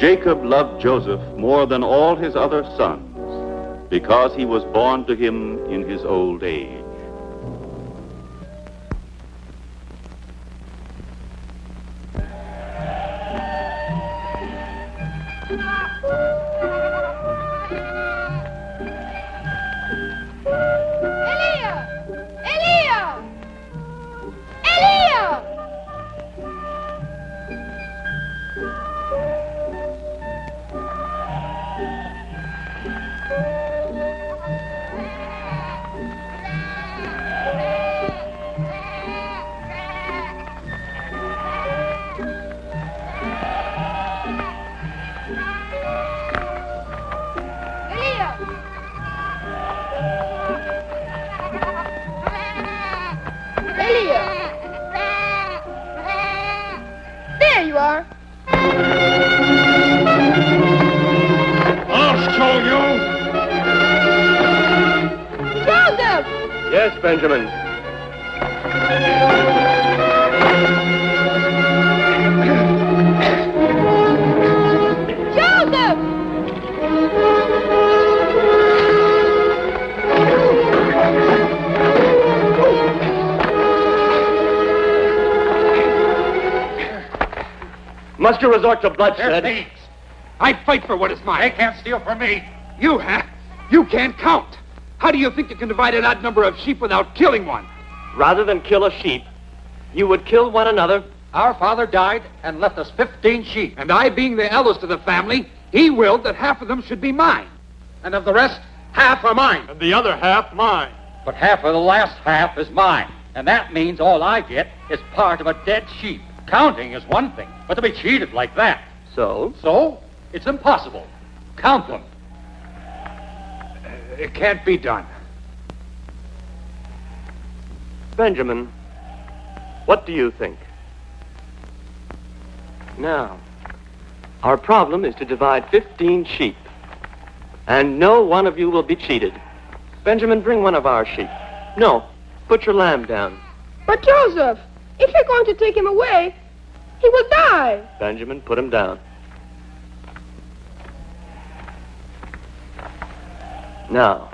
Jacob loved Joseph more than all his other sons, because he was born to him in his old age. There you are. I'll show you. Joseph! Yes, Benjamin. Joseph! Must you resort to They're bloodshed? thieves. I fight for what is mine. They can't steal from me. You, huh? You can't count. How do you think you can divide an odd number of sheep without killing one? Rather than kill a sheep, you would kill one another. Our father died and left us 15 sheep. And I, being the eldest of the family, he willed that half of them should be mine. And of the rest, half are mine. And the other half mine. But half of the last half is mine. And that means all I get is part of a dead sheep. Counting is one thing, but to be cheated like that. So? So, it's impossible. Count them. It can't be done. Benjamin, what do you think? Now, our problem is to divide 15 sheep. And no one of you will be cheated. Benjamin, bring one of our sheep. No, put your lamb down. But Joseph, if you're going to take him away, he will die. Benjamin, put him down. Now,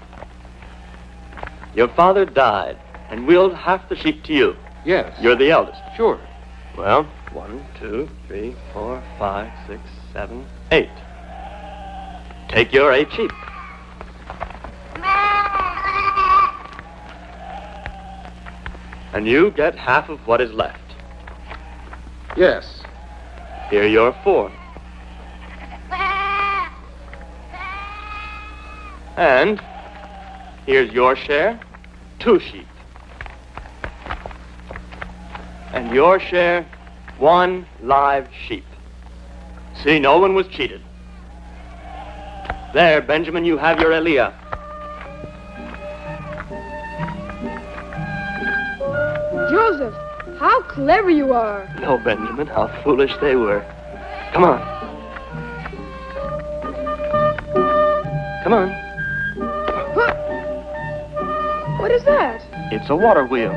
your father died and willed half the sheep to you. Yes. You're the eldest. Sure. Well, 1, 2, 3, 4, 5, 6, 7, 8. Take your 8 sheep. And you get half of what is left. Yes. Here are your 4. And here's your share, 2 sheep. And your share, 1 live sheep. See, no one was cheated. There, Benjamin, you have your Eliah. Joseph, how clever you are. No, Benjamin, how foolish they were. Come on. Come on. What is that? It's a water wheel.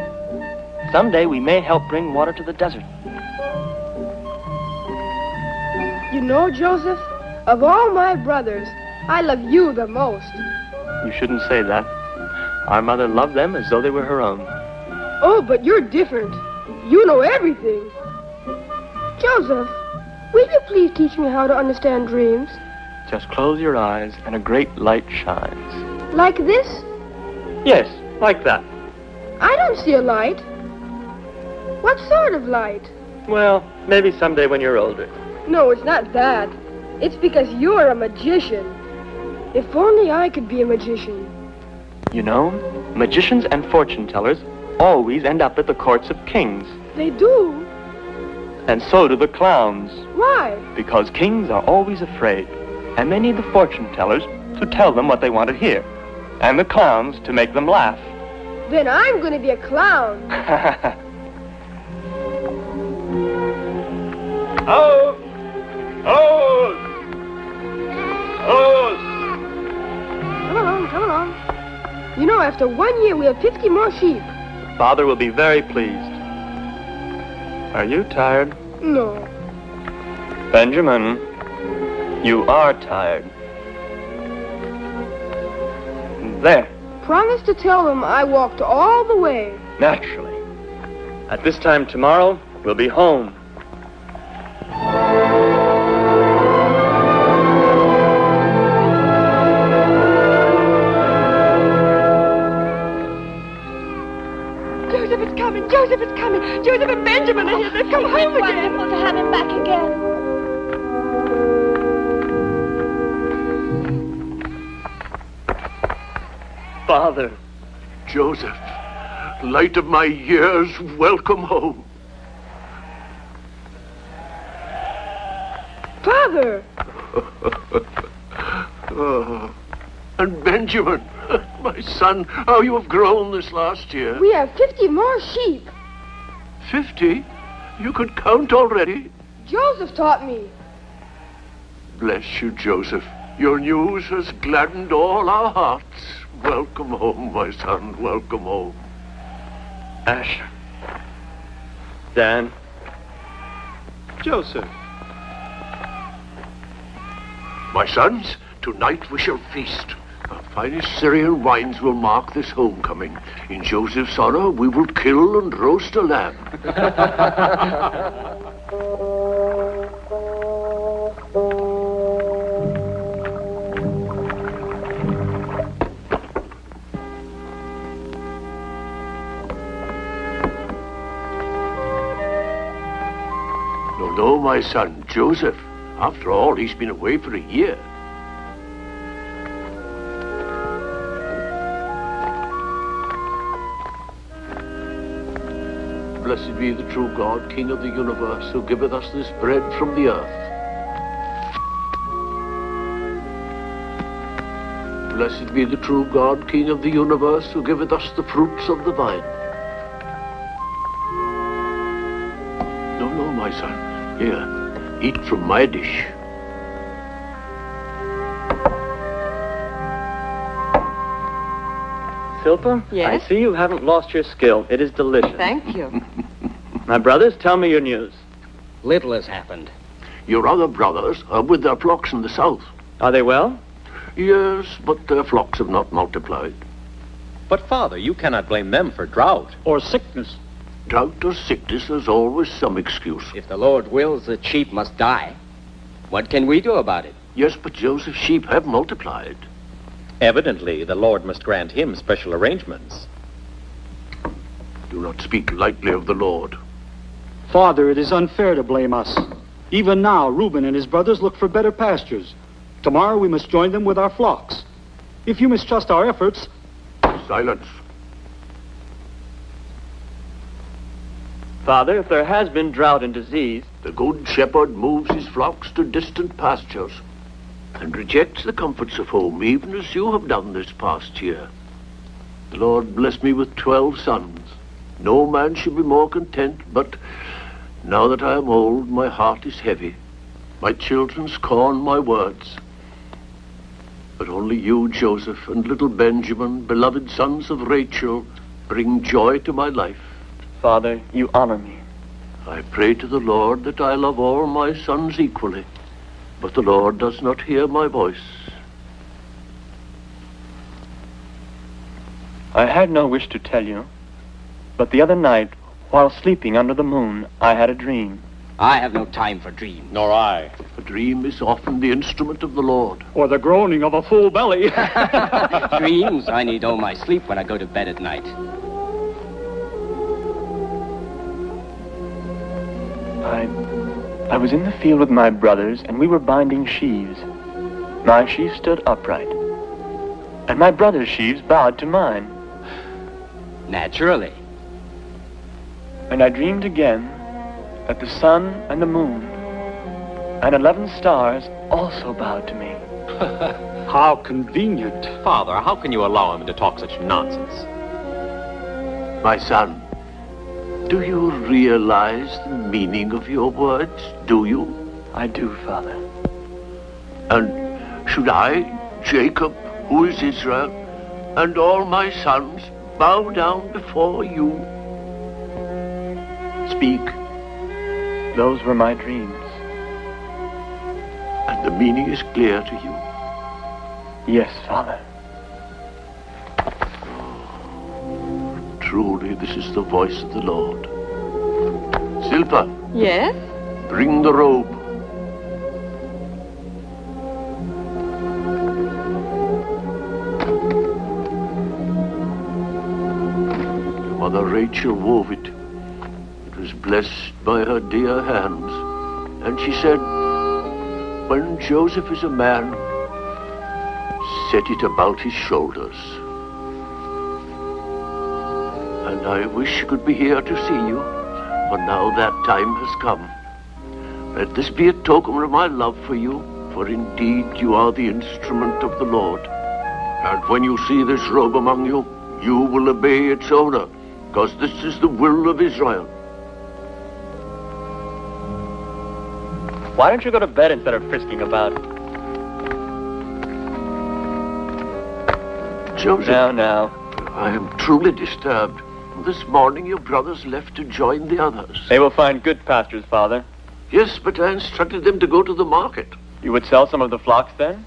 Someday we may help bring water to the desert. You know, Joseph, of all my brothers, I love you the most. You shouldn't say that. Our mother loved them as though they were her own. Oh, but you're different. You know everything. Joseph, will you please teach me how to understand dreams? Just close your eyes and a great light shines. Like this? Yes, like that. I don't see a light. What sort of light? Well, maybe someday when you're older. No, it's not that. It's because you're a magician. If only I could be a magician. You know, magicians and fortune tellers always end up at the courts of kings. They do? And so do the clowns. Why? Because kings are always afraid, and they need the fortune tellers to tell them what they want to hear, and the clowns to make them laugh. Then I'm going to be a clown. Oh! Oh! Oh! Come along, come along. You know, after 1 year, we have 50 more sheep. Father will be very pleased. Are you tired? No. Benjamin, You are tired. There. Promise to tell them I walked all the way. Naturally. At this time tomorrow, we'll be home. Joseph is coming! Joseph is coming! Joseph and Benjamin are here! They've come home again! It's wonderful to have him back again. Father. Joseph, light of my years, welcome home. Father! Oh, and Benjamin, my son, how you have grown this last year. We have 50 more sheep. 50? You could count already? Joseph taught me. Bless you, Joseph. Your news has gladdened all our hearts. Welcome home, my son, welcome home. Asher. Dan. Joseph. My sons, tonight we shall feast. Our finest Syrian wines will mark this homecoming. In Joseph's honor, we will kill and roast a lamb. No, my son, Joseph. After all, he's been away for a year. Blessed be the true God, King of the universe, who giveth us this bread from the earth. Blessed be the true God, King of the universe, who giveth us the fruits of the vine. No, my son. Here, eat from my dish. Philippa? Yes? I see you haven't lost your skill. It is delicious. Thank you. My brothers, tell me your news. Little has happened. Your other brothers are with their flocks in the south. Are they well? Yes, but their flocks have not multiplied. But, Father, you cannot blame them for drought. Or sickness. Drought or sickness, there's always some excuse. If the Lord wills, the sheep must die. What can we do about it? Yes, but Joseph's sheep have multiplied. Evidently, the Lord must grant him special arrangements. Do not speak lightly of the Lord. Father, it is unfair to blame us. Even now, Reuben and his brothers look for better pastures. Tomorrow we must join them with our flocks. If you mistrust our efforts... Silence. Father, if there has been drought and disease... The good shepherd moves his flocks to distant pastures and rejects the comforts of home, even as you have done this past year. The Lord blessed me with 12 sons. No man should be more content, but now that I am old, my heart is heavy. My children scorn my words. But only you, Joseph, and little Benjamin, beloved sons of Rachel, bring joy to my life. Father, you honor me. I pray to the Lord that I love all my sons equally, but the Lord does not hear my voice. I had no wish to tell you, but the other night, while sleeping under the moon, I had a dream. I have no time for dreams. Nor I. A dream is often the instrument of the Lord. Or the groaning of a full belly. Dreams? I need all my sleep when I go to bed at night. I was in the field with my brothers, and we were binding sheaves. My sheaf stood upright, and my brother's sheaves bowed to mine. Naturally. And I dreamed again that the sun and the moon and 11 stars also bowed to me. How convenient. Father, how can you allow him to talk such nonsense? My son, do you realize the meaning of your words? Do you? I do, Father. And should I, Jacob, who is Israel, and all my sons bow down before you? Speak. Those were my dreams. The meaning is clear to you. Yes, Father. Truly, this is the voice of the Lord. Silpa, Yes? bring the robe. Mother Rachel wove it. It was blessed by her dear hands. And she said, when Joseph is a man, set it about his shoulders. And I wish I could be here to see you, for now that time has come. Let this be a token of my love for you, for indeed you are the instrument of the Lord. And when you see this robe among you, you will obey its owner, because this is the will of Israel. Why don't you go to bed instead of frisking about? Joseph, Now. I am truly disturbed. This morning your brothers left to join the others. They will find good pastures, Father. Yes, but I instructed them to go to the market. You would sell some of the flocks then?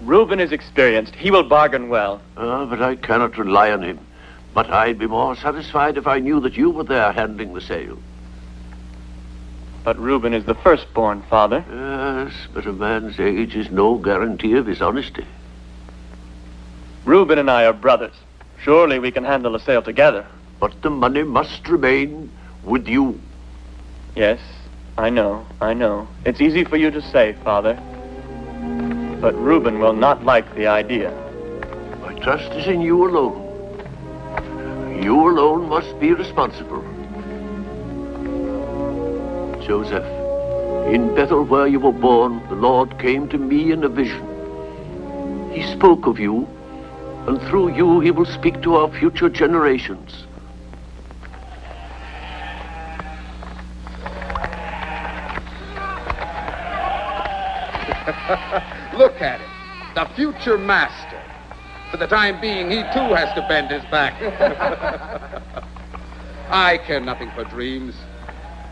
Reuben is experienced. He will bargain well. But I cannot rely on him. But I'd be more satisfied if I knew that you were there handling the sale. But Reuben is the firstborn, Father. Yes, but a man's age is no guarantee of his honesty. Reuben and I are brothers. Surely we can handle a sale together. But the money must remain with you. Yes, I know. It's easy for you to say, Father. But Reuben will not like the idea. My trust is in you alone. You alone must be responsible. Joseph, in Bethel where you were born, the Lord came to me in a vision. He spoke of you, and through you he will speak to our future generations. Look at him, the future master. For the time being, he too has to bend his back. I care nothing for dreams.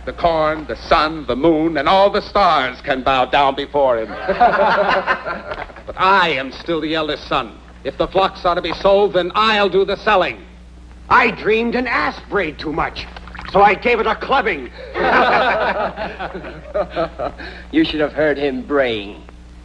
The corn, the sun, the moon, and all the stars can bow down before him. But I am still the eldest son. If the flocks are to be sold, then I'll do the selling. I dreamed an ass brayed too much, so I gave it a clubbing. You should have heard him braying.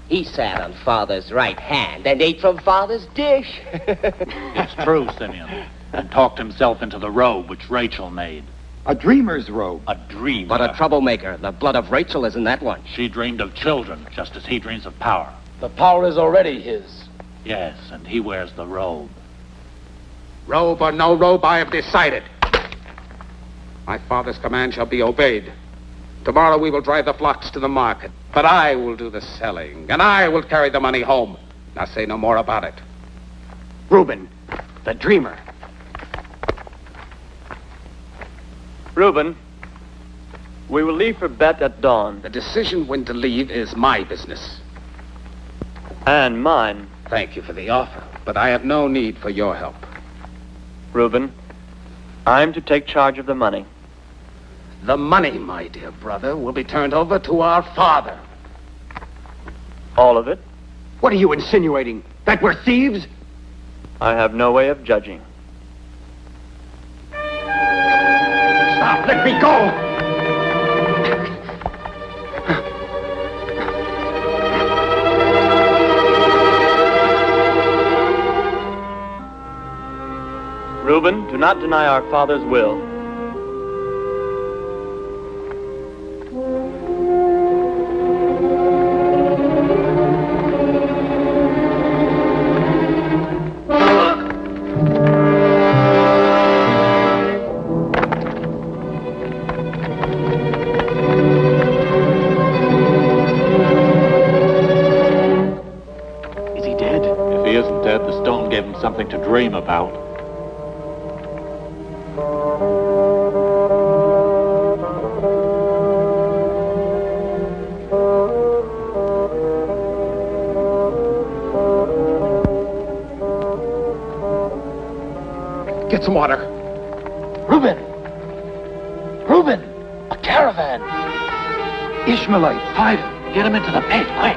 He sat on Father's right hand and ate from Father's dish. It's true, Simeon. And talked himself into the robe which Rachel made. A dreamer's robe. A dream. But a troublemaker. The blood of Rachel is in that one. She dreamed of children, just as he dreams of power. The power is already his. Yes, and he wears the robe. Robe or no robe, I have decided. My father's command shall be obeyed. Tomorrow we will drive the flocks to the market. But I will do the selling, and I will carry the money home. Now say no more about it. Reuben, the dreamer. Reuben, we will leave for Bet at dawn. The decision when to leave is my business. And mine. Thank you for the offer, but I have no need for your help. Reuben, I'm to take charge of the money. The money, my dear brother, will be turned over to our father. All of it? What are you insinuating? That we're thieves? I have no way of judging. Stop! Let me go! Reuben, do not deny our father's will. Is he dead? If he isn't dead, the stone gave him something to dream about. Get some water. Reuben! Reuben! A caravan! Ishmaelites, hide! Get him into the pit, quick.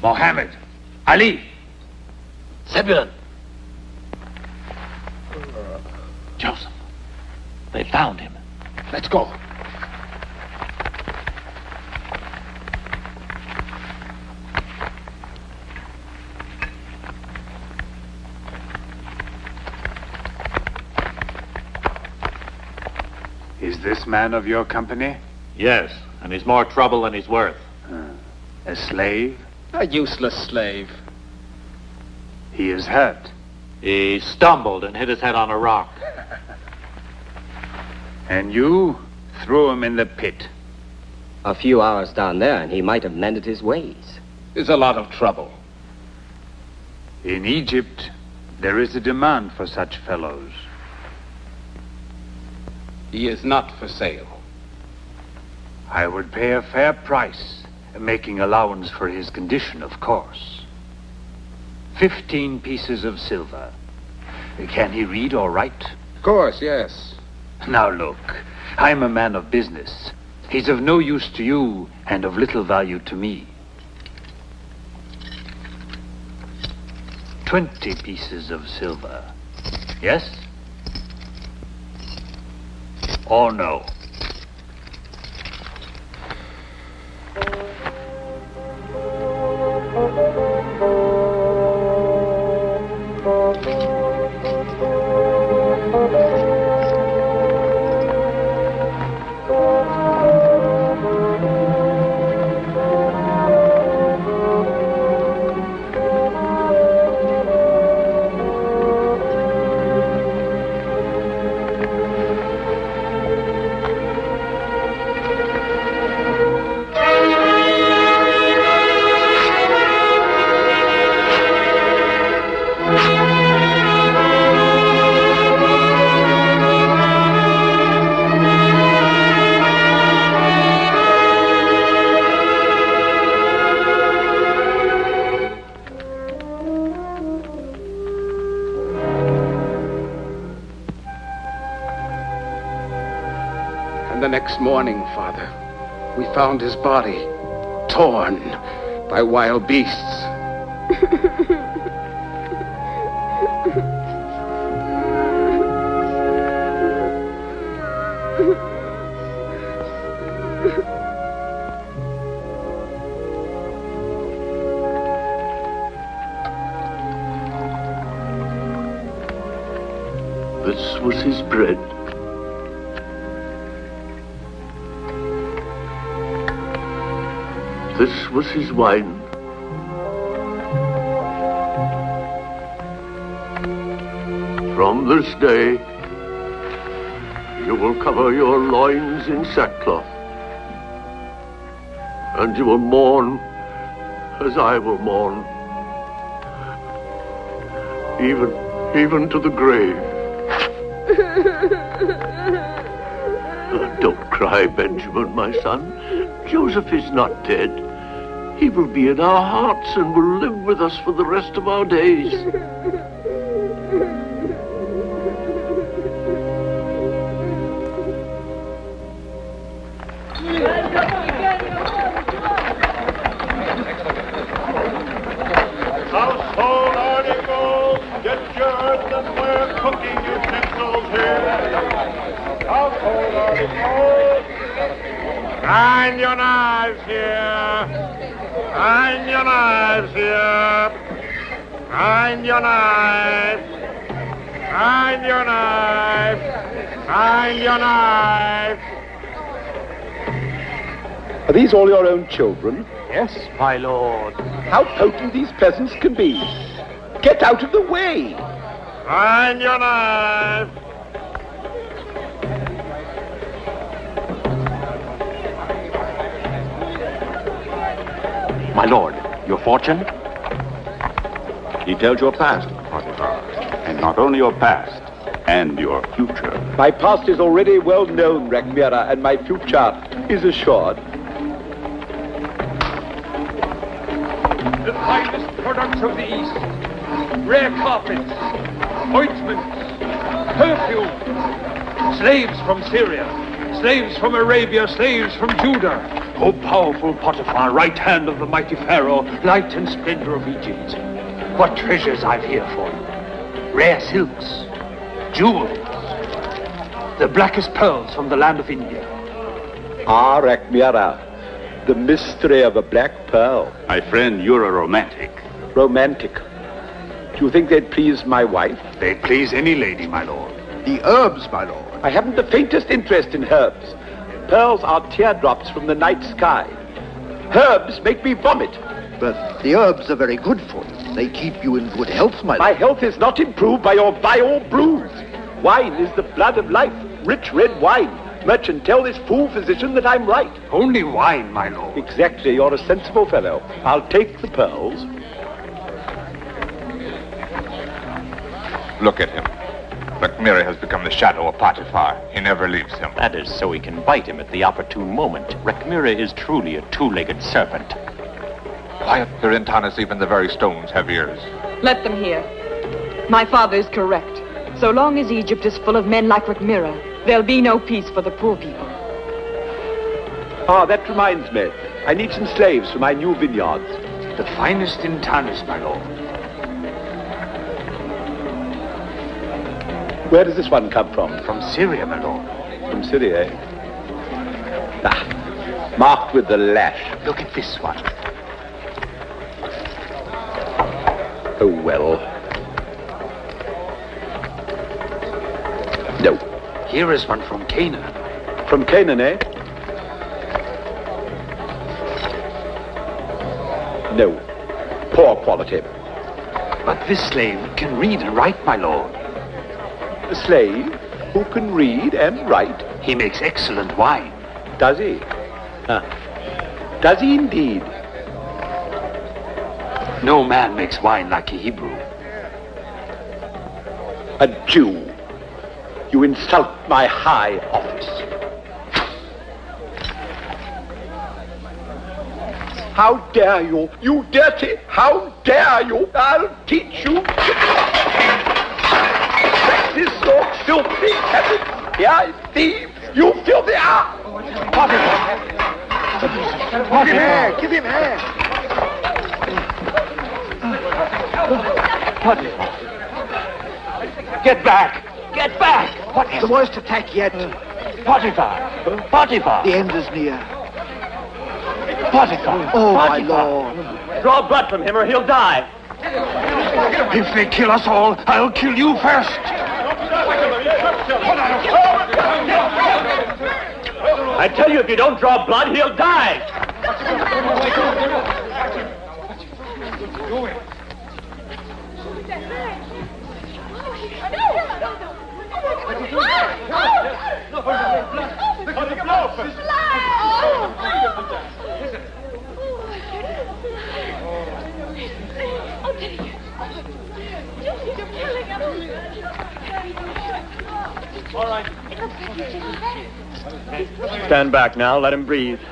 Mohammed, Ali, Zebulun. Joseph, they found him. Let's go. Is this man of your company? Yes, and he's more trouble than he's worth. A slave? A useless slave. He is hurt. He stumbled and hit his head on a rock. And you threw him in the pit. A few hours down there, and he might have mended his ways. There's a lot of trouble. In Egypt, there is a demand for such fellows. He is not for sale. I would pay a fair price, making allowance for his condition, of course. 15 pieces of silver. Can he read or write? Of course, yes. Now look, I'm a man of business. He's of no use to you and of little value to me. 20 pieces of silver. Yes? Or no? And the next morning, Father, we found his body torn by wild beasts. This was his bread. This was his wine. From this day, you will cover your loins in sackcloth, and you will mourn as I will mourn, even to the grave. Don't cry, Benjamin, my son. Joseph is not dead. He will be in our hearts and will live with us for the rest of our days. Household articles, get your earthenware cooking utensils here. Household articles. Find your knives here. Find your knives here. Find your knives. Find your knives. Find your knives. Are these all your own children? Yes, my lord. How potent these peasants can be. Get out of the way. Find your knives. My lord, your fortune? He tells your past, Potiphar, and not only your past, and your future. My past is already well known, Rhagyara, and my future is assured. The finest products of the East. Rare carpets, ointments, perfume. Slaves from Syria, slaves from Arabia, slaves from Judah. O powerful Potiphar, right hand of the mighty Pharaoh, light and splendor of Egypt. What treasures I've here for you. Rare silks, jewels, the blackest pearls from the land of India. Ah, Rhagyara, the mystery of a black pearl. My friend, you're a romantic. Romantic. Do you think they'd please my wife? They'd please any lady, my lord. The herbs, my lord. I haven't the faintest interest in herbs. Pearls are teardrops from the night sky. Herbs make me vomit. But the herbs are very good for you. They keep you in good health, my lord. My health is not improved by your vile brews. Wine is the blood of life. Rich red wine. Merchant, tell this fool physician that I'm right. Only wine, my lord. Exactly. You're a sensible fellow. I'll take the pearls. Look at him. Rhagyara has become the shadow of Potiphar. He never leaves him. That is so he can bite him at the opportune moment. Rhagyara is truly a two-legged serpent. Quiet, Perintanis, even the very stones have ears. Let them hear. My father is correct. So long as Egypt is full of men like Rhagyara, there'll be no peace for the poor people. Ah, that reminds me. I need some slaves for my new vineyards. The finest in Tanis, my lord. Where does this one come from? From Syria, my lord. From Syria, eh? Ah, marked with the lash. Look at this one. Oh, well. No. Here is one from Canaan. From Canaan, eh? No. Poor quality. But this slave can read and write, my lord. A slave who can read and write? He makes excellent wine. Does he? Does he indeed? No man makes wine like a Hebrew. A Jew. You insult my high office. How dare you? You dirty! How dare you? I'll teach you. This so filthy habit. Here, thief! You filthy Give him air! Give him air! Potiphar. Get back! Get back! What is the worst attack yet? Potiphar! Potiphar! The end is near. Potiphar! Oh, Potiphar. my lord. Draw blood from him or he'll die. If they kill us all, I'll kill you first. I tell you, if you don't draw blood, he'll die. All right. Stand back now. Let him breathe. Stone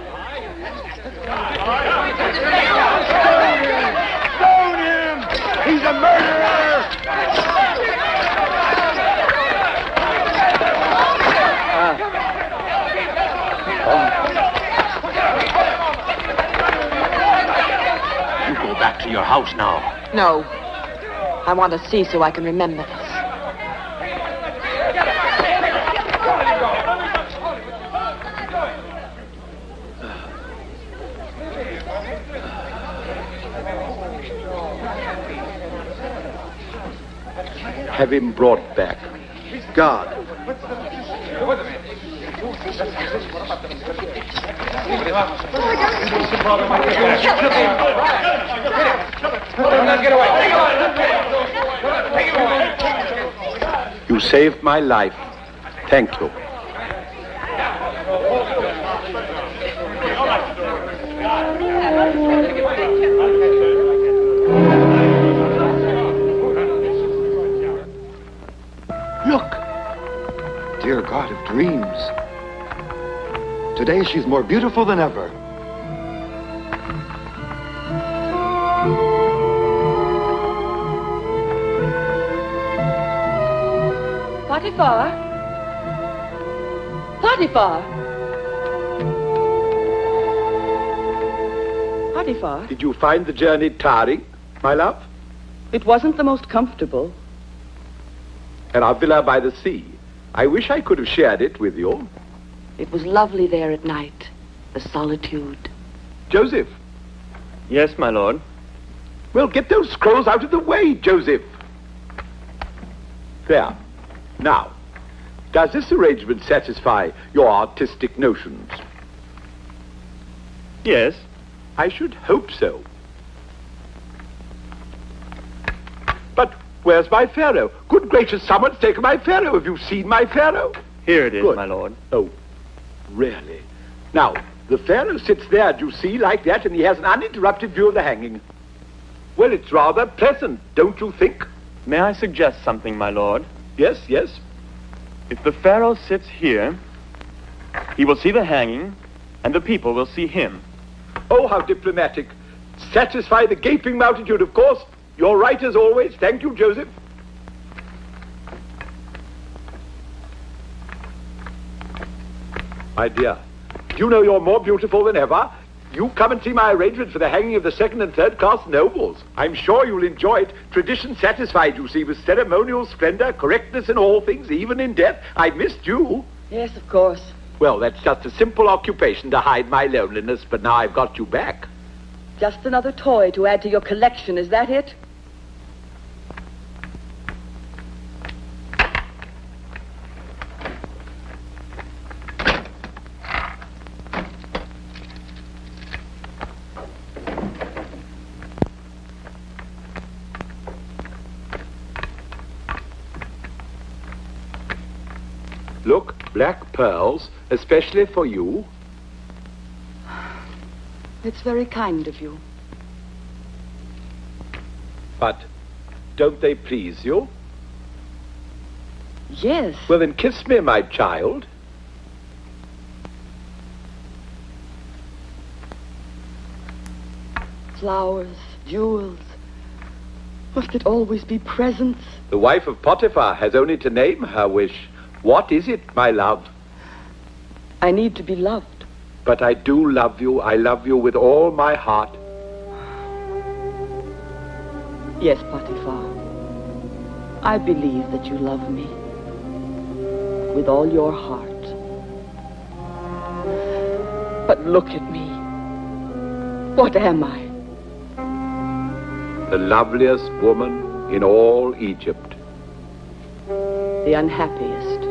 him! He's a murderer! You go back to your house now. No. I want to see so I can remember this. Have him brought back. God. You saved my life. Thank you. Look. Dear God of dreams. Today she's more beautiful than ever. Potiphar? Potiphar? Potiphar? Did you find the journey tiring, my love? It wasn't the most comfortable. And our villa by the sea. I wish I could have shared it with you. It was lovely there at night. The solitude. Joseph. Yes, my lord. Well, get those scrolls out of the way, Joseph. There. Now, does this arrangement satisfy your artistic notions? Yes. I should hope so. But where's my pharaoh? Good gracious, someone's taken my pharaoh. Have you seen my pharaoh? Here it is, Good. my lord. Oh, really? Now, the pharaoh sits there, do you see, like that, and he has an uninterrupted view of the hanging. Well, it's rather pleasant, don't you think? May I suggest something, my lord? Yes, yes. If the pharaoh sits here, he will see the hanging, and the people will see him. Oh, how diplomatic. Satisfy the gaping multitude, of course. You're right as always. Thank you, Joseph. My dear, do you know you're more beautiful than ever? You come and see my arrangement for the hanging of the second and third class nobles. I'm sure you'll enjoy it. Tradition satisfied, you see, with ceremonial splendor, correctness in all things, even in death. I missed you. Yes, of course. Well, that's just a simple occupation to hide my loneliness, but now I've got you back. Just another toy to add to your collection, is that it? Look, black pearls, especially for you. It's very kind of you. But don't they please you? Yes. Well, then kiss me, my child. Flowers, jewels. Must it always be presents? The wife of Potiphar has only to name her wish. What is it, my love? I need to be loved. But I do love you. I love you with all my heart. Yes, Potiphar. I believe that you love me. With all your heart. But look at me. What am I? The loveliest woman in all Egypt. The unhappiest.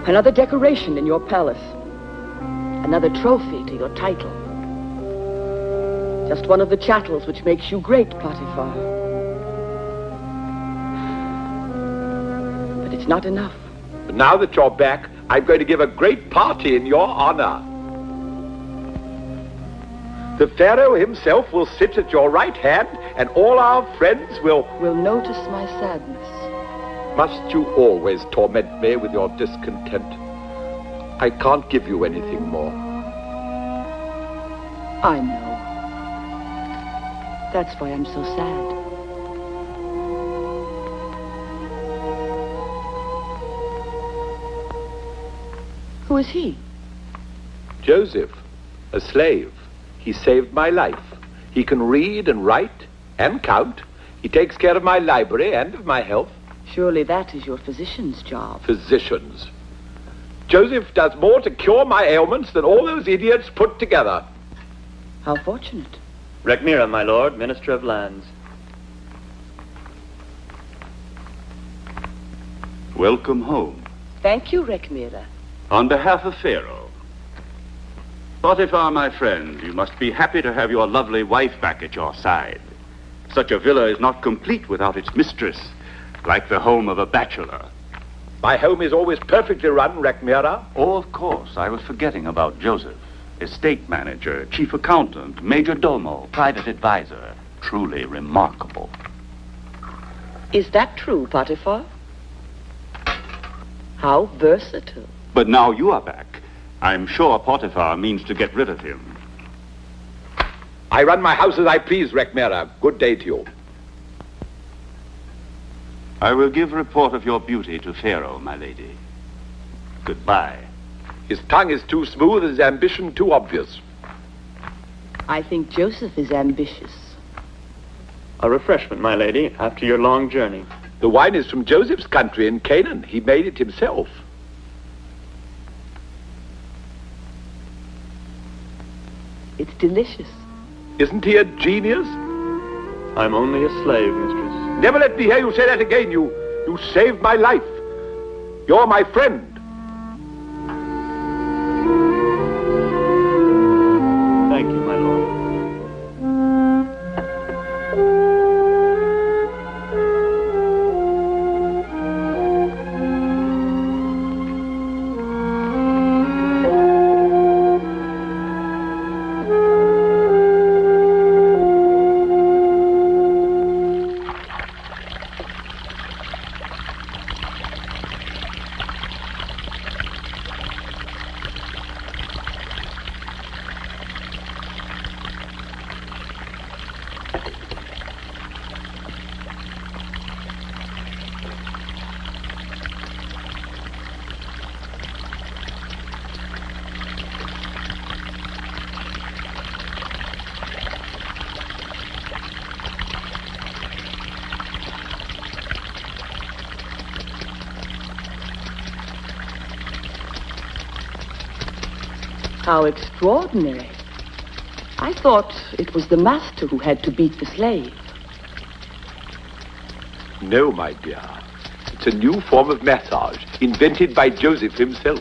Another decoration in your palace. Another trophy to your title. Just one of the chattels which makes you great, Potiphar. But it's not enough. But now that you're back, I'm going to give a great party in your honor. The Pharaoh himself will sit at your right hand, and all our friends will notice my sadness. Must you always torment me with your discontent? I can't give you anything more. I know. That's why I'm so sad. Who is he? Joseph, a slave. He saved my life. He can read and write and count. He takes care of my library and of my health. Surely that is your physician's job. Physicians. Joseph does more to cure my ailments than all those idiots put together. How fortunate. Rechmira, my lord, Minister of Lands. Welcome home. Thank you, Rekmira. On behalf of Pharaoh. Potiphar, my friend, you must be happy to have your lovely wife back at your side. Such a villa is not complete without its mistress, like the home of a bachelor. My home is always perfectly run, Rekmira. Oh, of course. I was forgetting about Joseph. Estate manager, chief accountant, major domo, private advisor. Truly remarkable. Is that true, Potiphar? How versatile. But now you are back. I'm sure Potiphar means to get rid of him. I run my house as I please, Rekmira. Good day to you. I will give report of your beauty to Pharaoh, my lady. Goodbye. His tongue is too smooth, his ambition too obvious. I think Joseph is ambitious. A refreshment, my lady, after your long journey. The wine is from Joseph's country in Canaan. He made it himself. It's delicious. Isn't he a genius? I'm only a slave, mistress. Never let me hear you say that again. You saved my life. You're my friend. Thank you, my lord. How extraordinary. I thought it was the master who had to beat the slave. No, my dear. It's a new form of massage, invented by Joseph himself.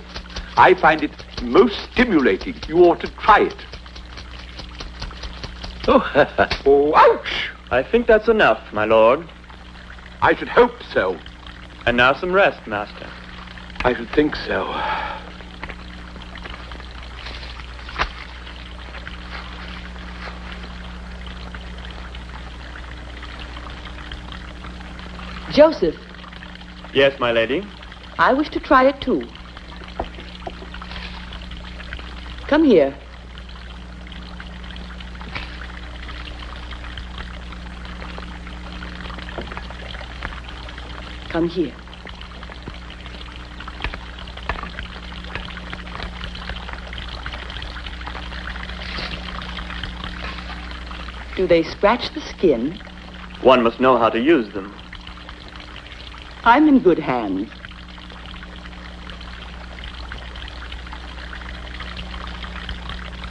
I find it most stimulating. You ought to try it. Oh, ouch! I think that's enough, my lord. I should hope so. And now some rest, master. I should think so. Joseph. Yes, my lady? I wish to try it too. Come here. Come here. Do they scratch the skin? One must know how to use them. I'm in good hands.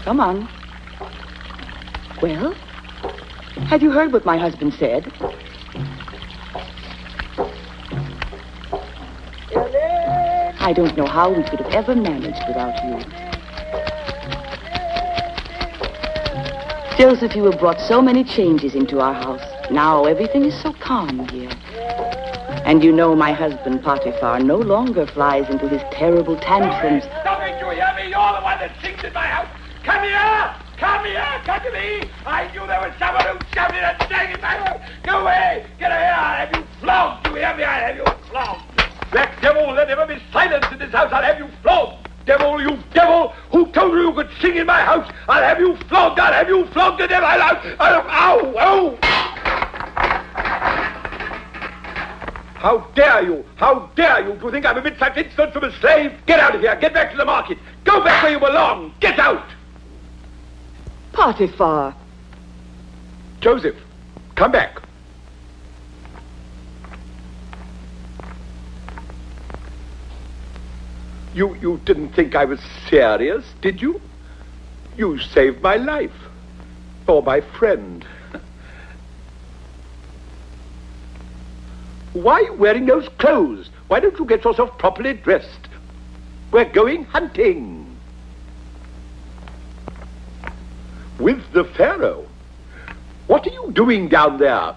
Come on. Well, have you heard what my husband said? I don't know how we could have ever managed without you. Joseph, you have brought so many changes into our house. Now everything is so calm here. And you know my husband, Potiphar, no longer flies into his terrible tantrums. Stop it, you hear me? You're the one that sings in my house. Come here! Come here! Come to me! I knew there was someone who shouted and sang in my house. Go away! Get here! I'll have you flogged! You hear me? I'll have you flogged! Black devil, let never be silence in this house. I'll have you flogged! Devil, you devil! Who told you you could sing in my house? I'll have you flogged! I'll have you flogged to death! Ow! Ow! How dare you? How dare you? Do you think I'm a bit such insolent from a slave? Get out of here. Get back to the market. Go back where you belong. Get out. Potiphar. Joseph, come back. You didn't think I was serious, did you? You saved my life. Or my friend. Why are you wearing those clothes? Why don't you get yourself properly dressed? We're going hunting. With the Pharaoh? What are you doing down there?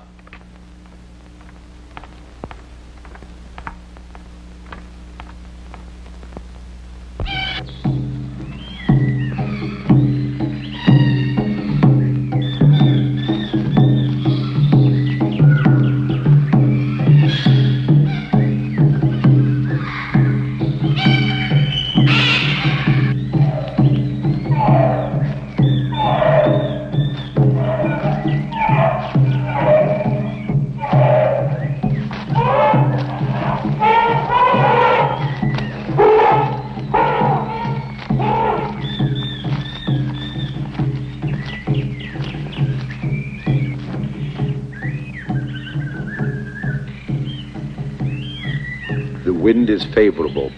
The wind is favorable.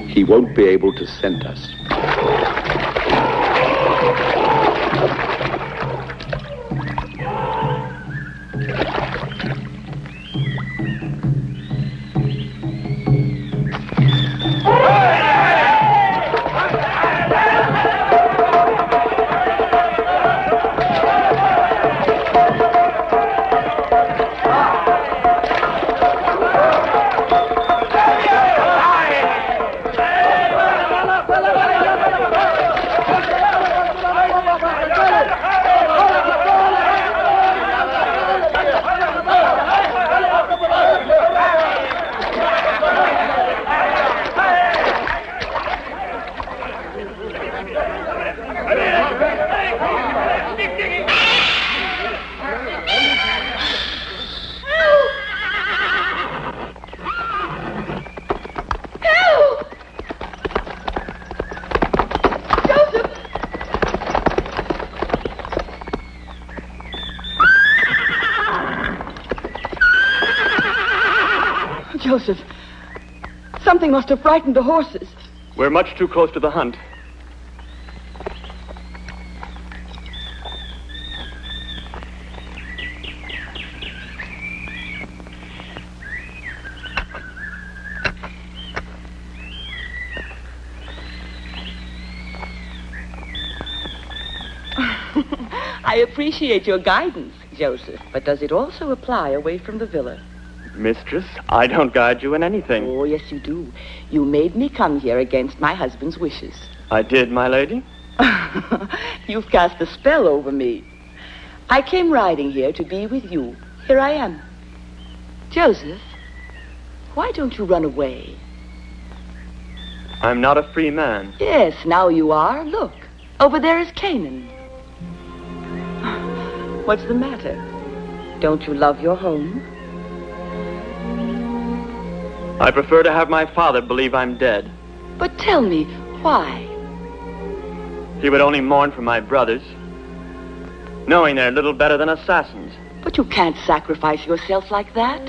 He won't be able to scent us. Joseph, something must have frightened the horses. We're much too close to the hunt. I appreciate your guidance, Joseph, but does it also apply away from the villa? Mistress, I don't guide you in anything. Oh, yes, you do. You made me come here against my husband's wishes. I did, my lady. You've cast a spell over me. I came riding here to be with you. Here I am. Joseph, why don't you run away? I'm not a free man. Yes, now you are. Look, over there is Canaan. What's the matter? Don't you love your home? I prefer to have my father believe I'm dead. But tell me, why? He would only mourn for my brothers, knowing they're little better than assassins. But you can't sacrifice yourself like that.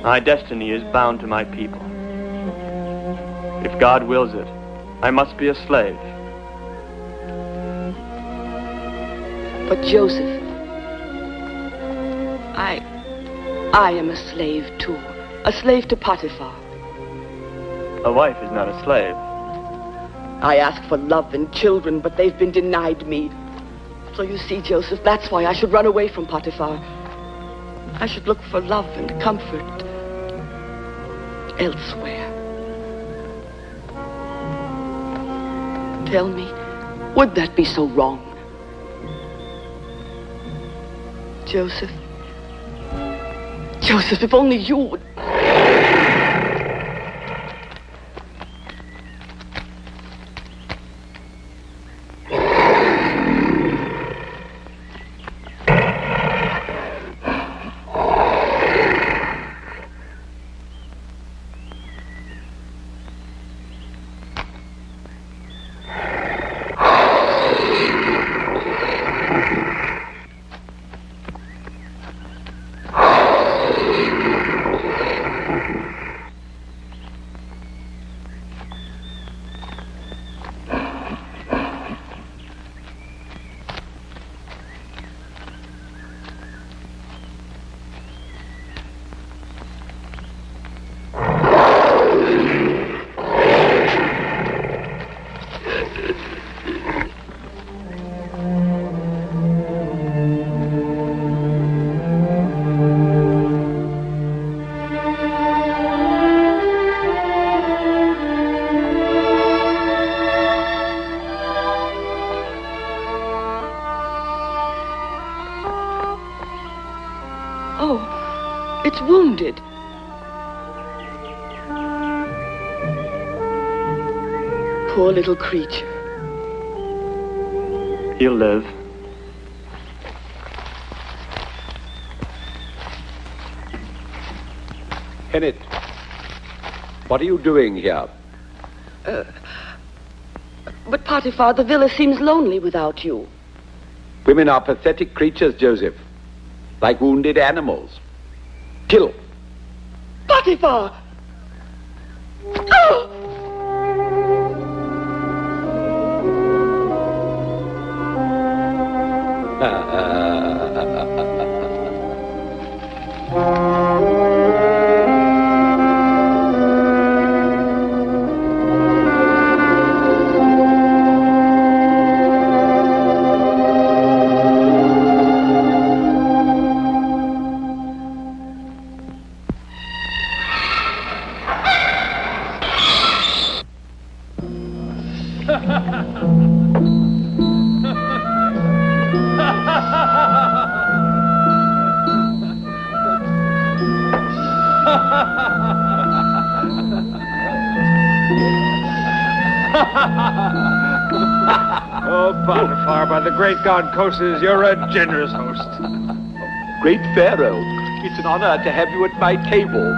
My destiny is bound to my people. If God wills it, I must be a slave. But Joseph, I am a slave too. A slave to Potiphar. A wife is not a slave. I asked for love and children, but they've been denied me. So you see, Joseph, that's why I should run away from Potiphar. I should look for love and comfort elsewhere. Tell me, would that be so wrong? Joseph? Joseph, if only you would... wounded. Poor little creature. He'll live. Hennet, what are you doing here? But Potiphar, the villa seems lonely without you. Women are pathetic creatures, Joseph. Like wounded animals. Kill. Potiphar! Oh! Oh, Potiphar, by the great god Koses, you're a generous host. Great Pharaoh, it's an honor to have you at my table.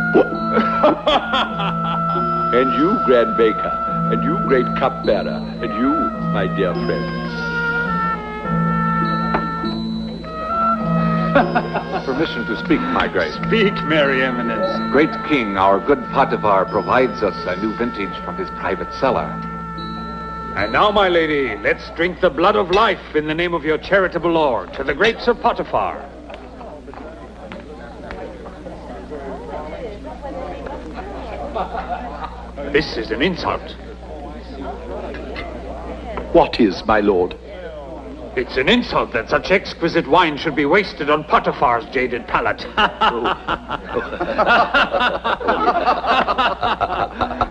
And you, Grand Baker, and you, Great Cupbearer, and you, my dear friend. Permission to speak, my grace. Speak, Merry Eminence. Great King, our good Potiphar provides us a new vintage from his private cellar. And now, my lady, let's drink the blood of life in the name of your charitable lord to the great Sir Potiphar. This is an insult. What is, my lord? It's an insult that such exquisite wine should be wasted on Potiphar's jaded palate.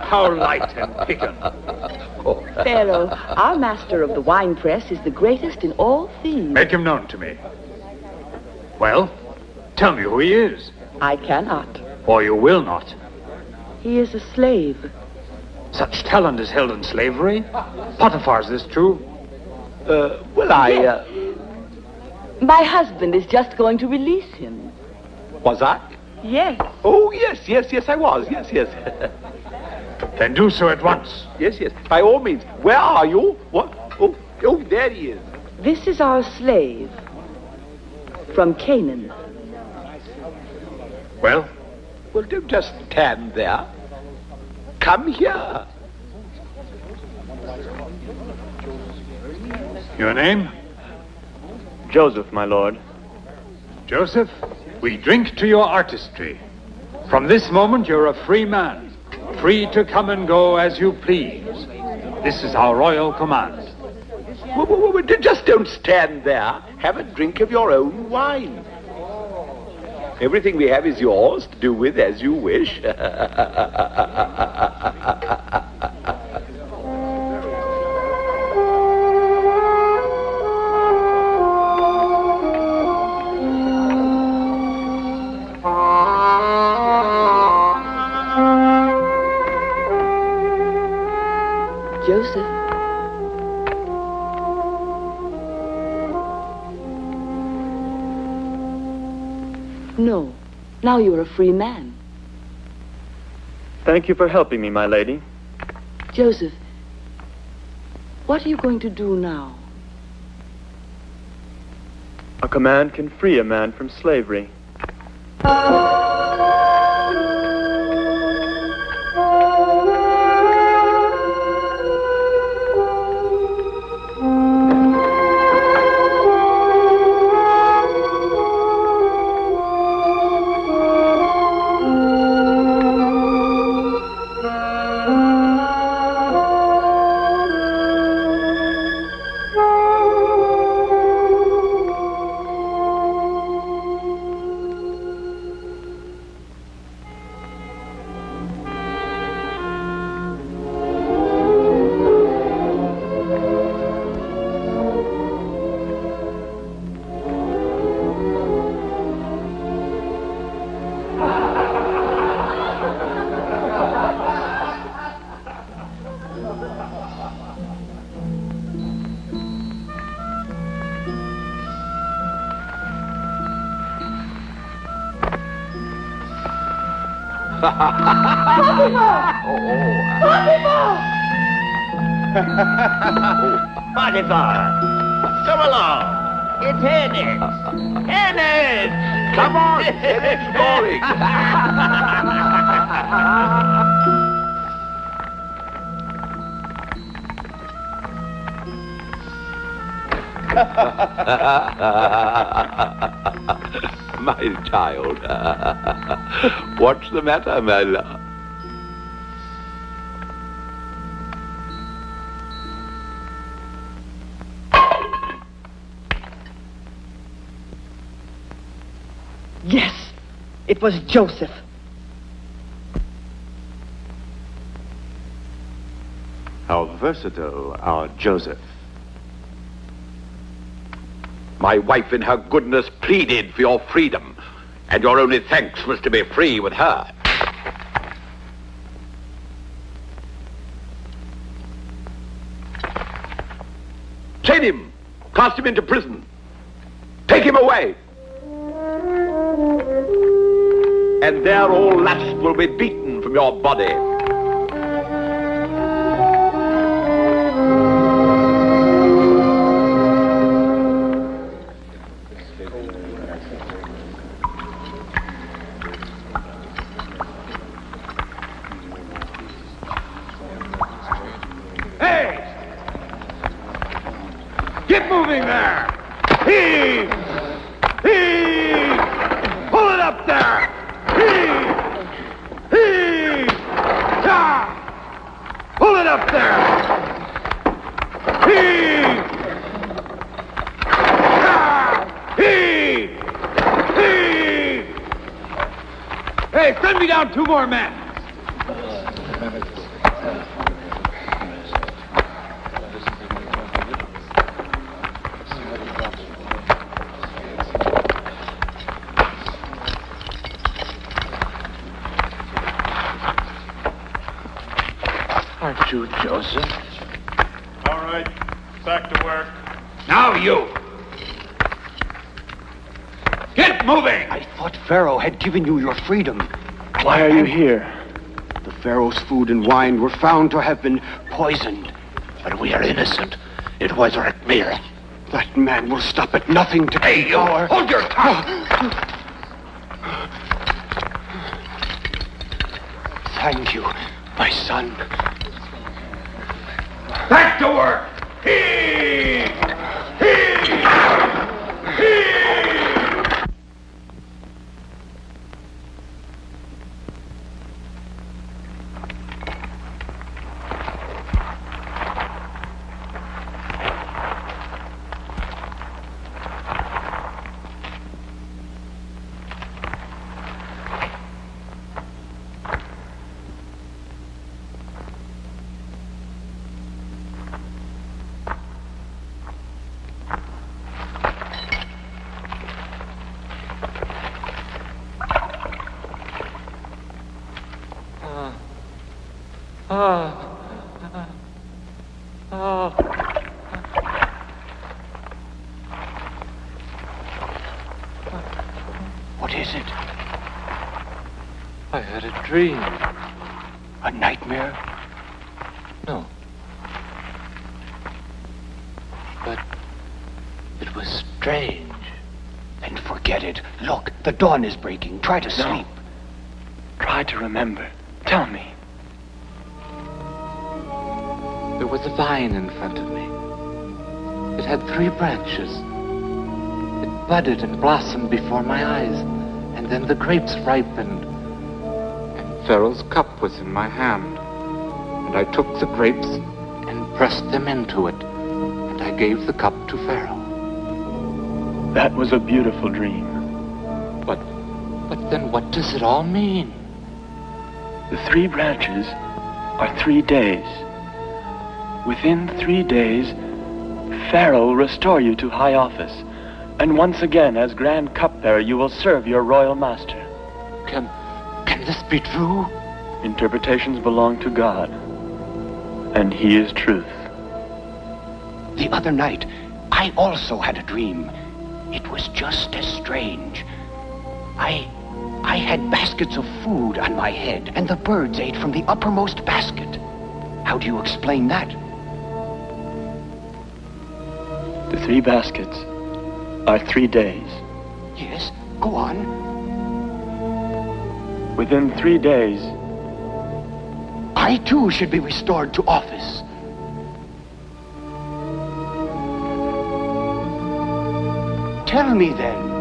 How light and piquant. Pharaoh, our master of the wine press is the greatest in all Thebes. Make him known to me. Well, tell me who he is. I cannot. Or you will not. He is a slave. Such talent is held in slavery? Potiphar's this true? My husband is just going to release him. Was I? Yes. Oh, yes, I was. Yes. Then do so at once. Yes. By all means. Where are you? What? Oh, there he is. This is our slave. From Canaan. Well? Well, don't just stand there. Come here. Your name? Joseph, my lord. Joseph, we drink to your artistry. From this moment, you're a free man. Free to come and go as you please. This is our royal command. Just don't stand there. Have a drink of your own wine. Everything we have is yours to do with as you wish. Joseph. No. Now you're a free man. Thank you for helping me, my lady. Joseph, what are you going to do now? A command can free a man from slavery. Potiphar! Come along! It's Hennix! Hennix! Come on! Hennix calling! My child. What's the matter, my love? Yes, it was Joseph. How versatile our Joseph. My wife in her goodness pleaded for your freedom, and your only thanks was to be free with her. Chain him! Cast him into prison! Take him away! And there all lust will be beaten from your body. Hey! Get moving there! Heave! Heave! Pull it up there! Heave! Heave! Ah! Pull it up there! Heave! Ah! Heave! Heave! Hey, send me down 2 more men! Aren't you Joseph? All right, back to work. Now you! Get moving! I thought Pharaoh had given you your freedom. Why are you here? The Pharaoh's food and wine were found to have been poisoned. But we are innocent. It was Rechmir. That man will stop at nothing to Hey, you! Hold your tongue! Thank you, my son. Back to work! Heave! Heave! Heave! What is it? I had a dream. A nightmare? No. But it was strange. Then forget it. Look, the dawn is breaking. Try to sleep. Try to remember. Tell me. There was a vine in front of me. It had 3 branches. It budded and blossomed before my eyes, and then the grapes ripened. And Pharaoh's cup was in my hand, and I took the grapes and pressed them into it, and I gave the cup to Pharaoh. That was a beautiful dream. But then what does it all mean? The 3 branches are 3 days. Within 3 days, Pharaoh will restore you to high office, and once again, as Grand Cupbearer, you will serve your royal master. Can this be true? Interpretations belong to God, and He is truth. The other night, I also had a dream. It was just as strange. I I had baskets of food on my head, and the birds ate from the uppermost basket. How do you explain that? The 3 baskets are 3 days. Yes, go on. Within 3 days, I too should be restored to office. Tell me then.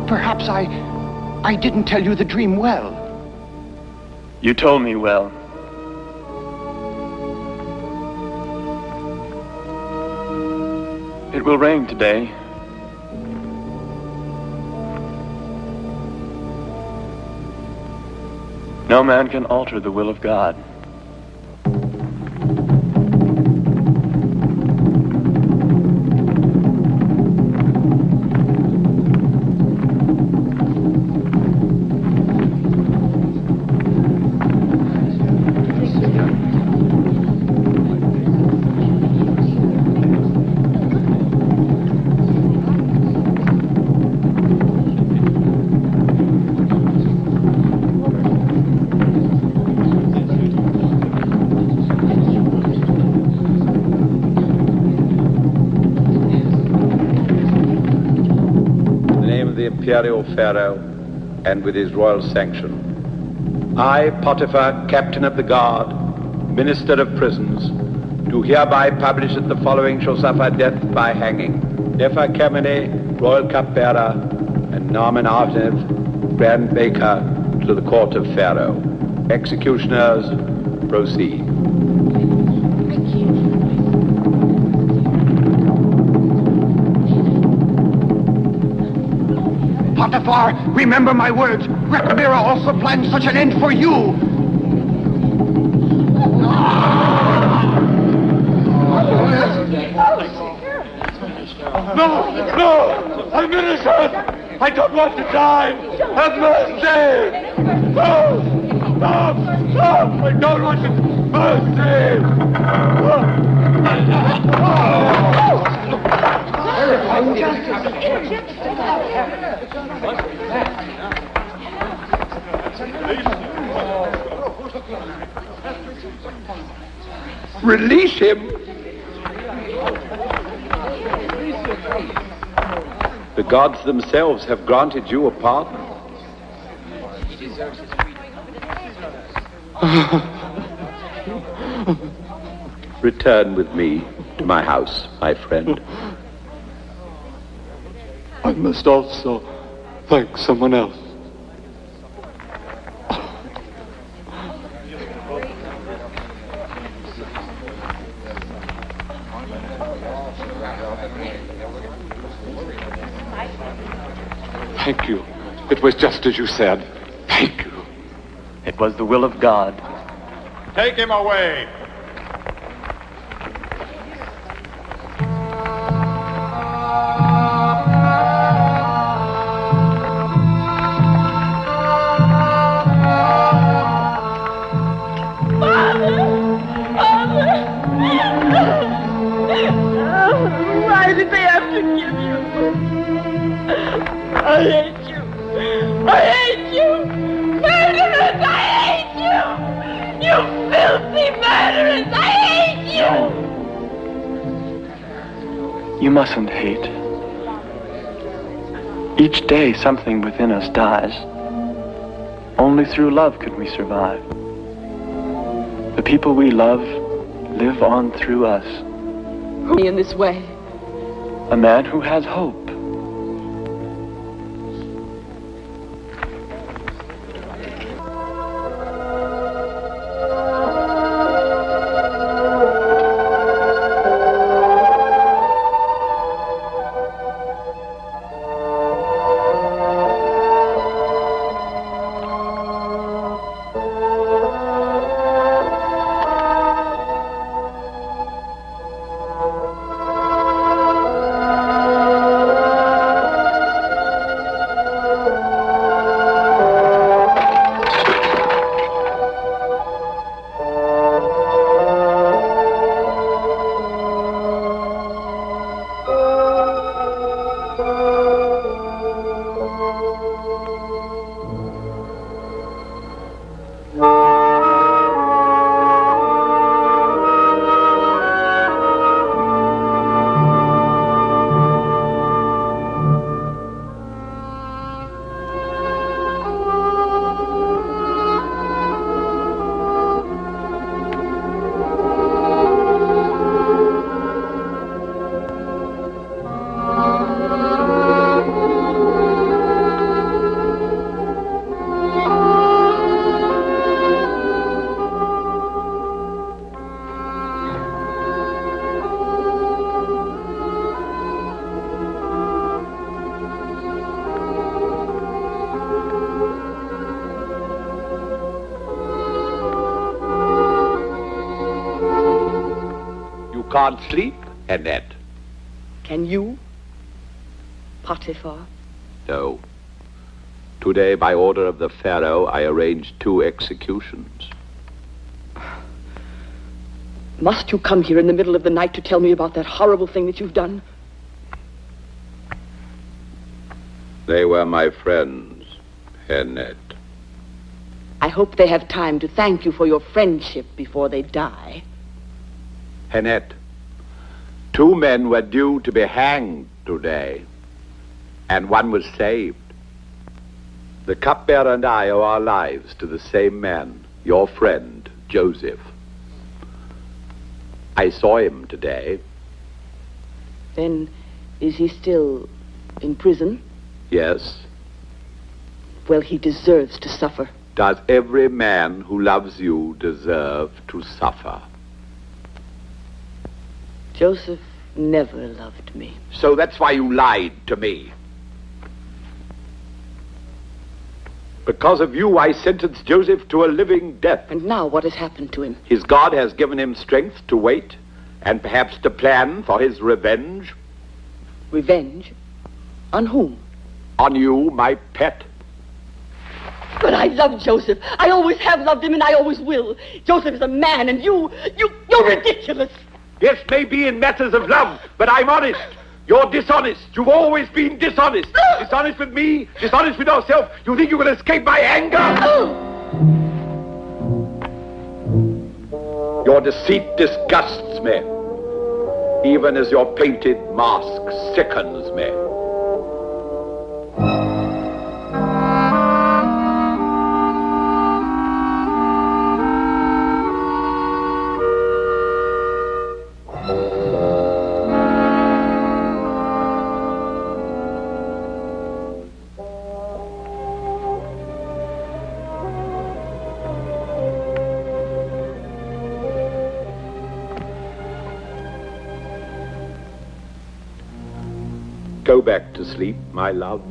Perhaps I didn't tell you the dream well. you told me well. It will rain today. No man can alter the will of God. Imperial Pharaoh, and with his royal sanction, I, Potiphar, captain of the guard, minister of prisons, do hereby publish that the following shall suffer death by hanging: Nefer Kamene, royal cupbearer, and Naaman Avnev, grand baker, to the court of Pharaoh. Executioners, proceed. Potiphar, remember my words. Rechemira also planned such an end for you. No, no, I'm innocent. I don't want to die. Have mercy. No, stop, stop. I don't want to. Release him. The gods themselves have granted you a pardon. Return with me to my house, my friend. I must also thank someone else. Thank you. It was just as you said. Thank you. It was the will of God. Take him away. Why did they have to kill you? I hate you. I hate you. Murderers, I hate you. You filthy murderers, I hate you. You mustn't hate. Each day something within us dies. Only through love can we survive. The people we love live on through us. In this way. A man who has hope. can't sleep, Annette? Can you, Potiphar? No. Today, by order of the Pharaoh, I arranged 2 executions. Must you come here in the middle of the night to tell me about that horrible thing that you've done? They were my friends, Annette. I hope they have time to thank you for your friendship before they die. Annette, 2 men were due to be hanged today, and 1 was saved. The cupbearer and I owe our lives to the same man, your friend, Joseph. I saw him today. Then, is he still in prison? Yes. Well, he deserves to suffer. Does every man who loves you deserve to suffer? Joseph never loved me. So that's why you lied to me. Because of you, I sentenced Joseph to a living death. And now what has happened to him? His God has given him strength to wait and perhaps to plan for his revenge. Revenge? On whom? On you, my pet. But I love Joseph. I always have loved him and I always will. Joseph is a man and you're ridiculous. Yes, maybe in matters of love, but I'm honest. You're dishonest. You've always been dishonest. Dishonest with me, dishonest with yourself. You think you can escape my anger? Your deceit disgusts me, even as your painted mask sickens me. Go back to sleep, my love.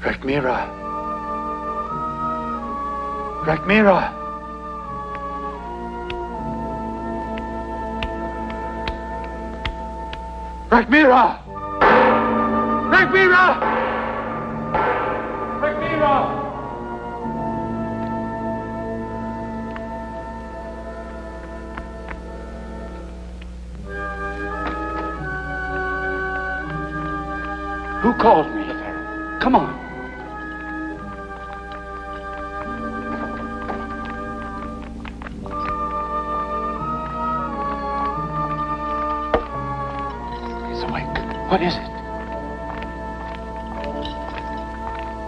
Rhagymira! Rhagymira! Rhagymira! Rhagymira! Rhagymira! Who called me? Come on. He's awake. What is it?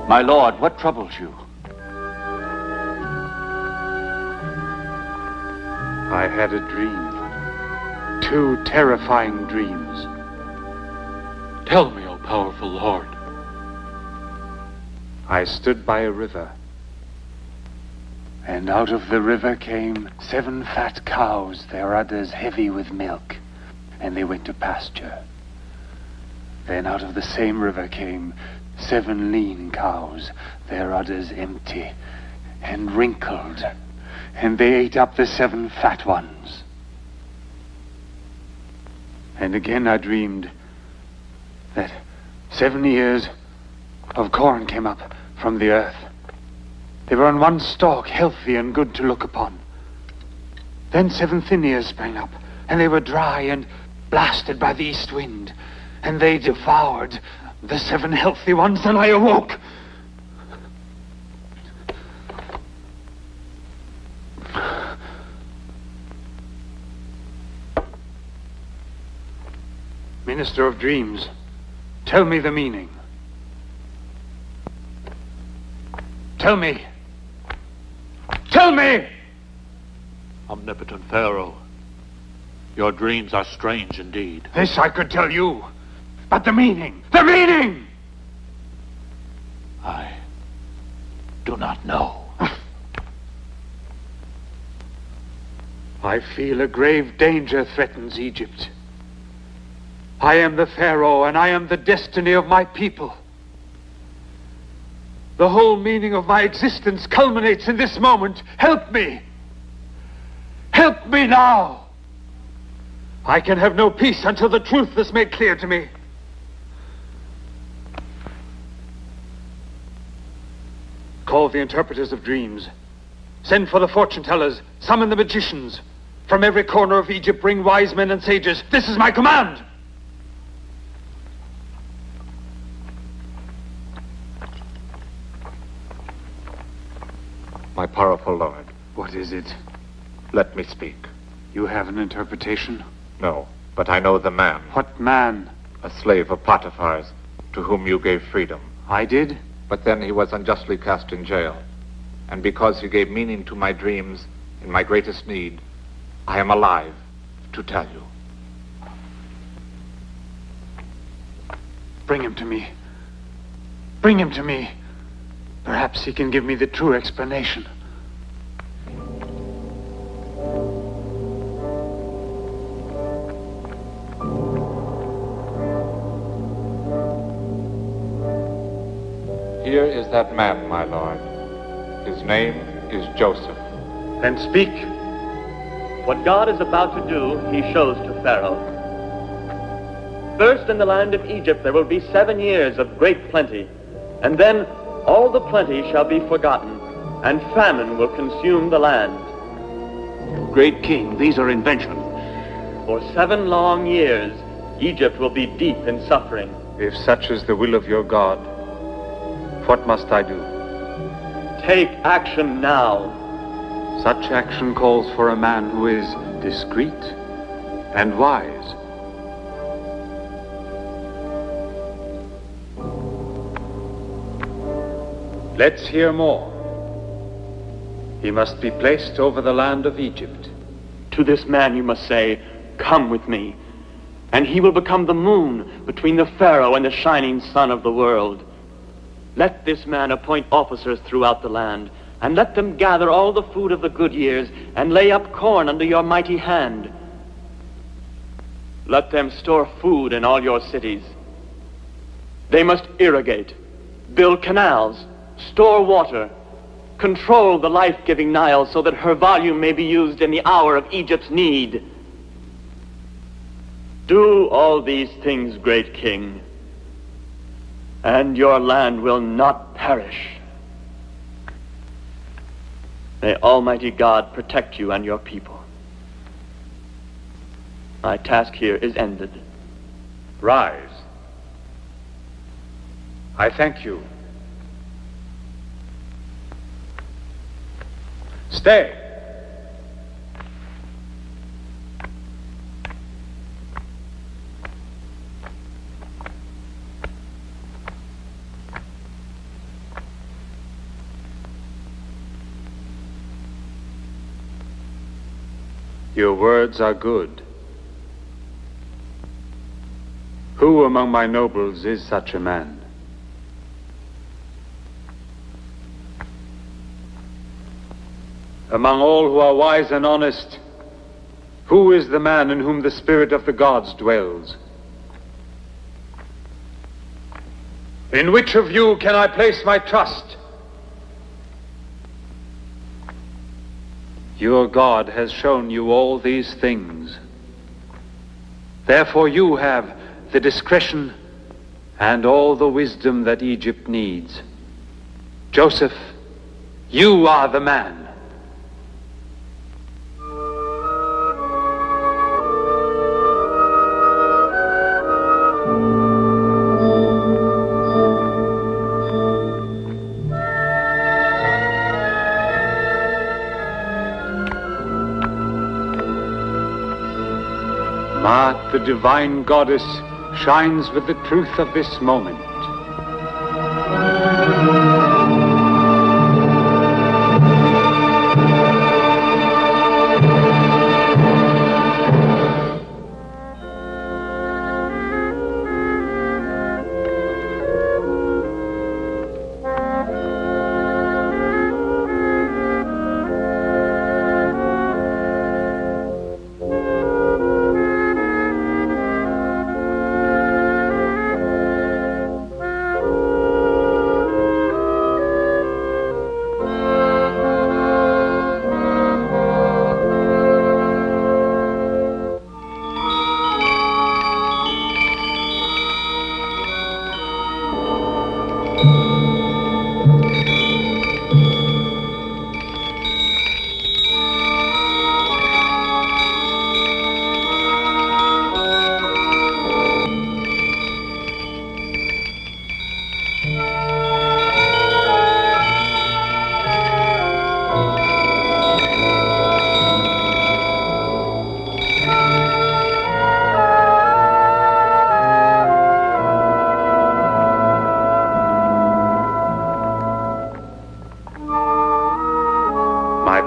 My lord, what troubles you? I had a dream. 2 terrifying dreams. Tell me, O powerful lord. I stood by a river, and out of the river came 7 fat cows, their udders heavy with milk, and they went to pasture. Then out of the same river came 7 lean cows, their udders empty and wrinkled, and they ate up the 7 fat ones. And again I dreamed that 7 ears of corn came up from the earth. They were on one stalk, healthy and good to look upon. Then 7 thin ears sprang up, and they were dry and blasted by the east wind, and they devoured the 7 healthy ones, and I awoke. Minister of Dreams, tell me the meaning. Tell me. Tell me! Omnipotent Pharaoh, your dreams are strange indeed. This I could tell you. But the meaning! The meaning! I do not know. I feel a grave danger threatens Egypt. I am the Pharaoh, and I am the destiny of my people. The whole meaning of my existence culminates in this moment. Help me! Help me now! I can have no peace until the truth is made clear to me. Call the interpreters of dreams. Send for the fortune tellers. Summon the magicians. From every corner of Egypt bring wise men and sages. This is my command! My powerful lord. What is it? Let me speak. You have an interpretation? No, but I know the man. What man? A slave of Potiphar's, to whom you gave freedom. I did? But then he was unjustly cast in jail. And because he gave meaning to my dreams in my greatest need, I am alive to tell you. Bring him to me. Bring him to me. Perhaps he can give me the true explanation. Here is that man, my lord. His name is Joseph. Then speak. What God is about to do, he shows to Pharaoh. First, in the land of Egypt, there will be 7 years of great plenty, and then all the plenty shall be forgotten, and famine will consume the land. Great king, these are inventions. For 7 long years, Egypt will be deep in suffering. If such is the will of your God, what must I do? Take action now. Such action calls for a man who is discreet and wise. Let's hear more. He must be placed over the land of Egypt. To this man you must say, "Come with me," and he will become the moon between the Pharaoh and the shining sun of the world. Let this man appoint officers throughout the land, and let them gather all the food of the good years, and lay up corn under your mighty hand. Let them store food in all your cities. They must irrigate, build canals, store water, control the life-giving Nile so that her volume may be used in the hour of Egypt's need. Do all these things, great king, and your land will not perish. May Almighty God protect you and your people. My task here is ended. Rise. I thank you. Stay. Your words are good. Who among my nobles is such a man? Among all who are wise and honest, who is the man in whom the spirit of the gods dwells? In which of you can I place my trust? Your God has shown you all these things. Therefore you have the discretion and all the wisdom that Egypt needs. Joseph, you are the man. Mark, the divine goddess shines with the truth of this moment.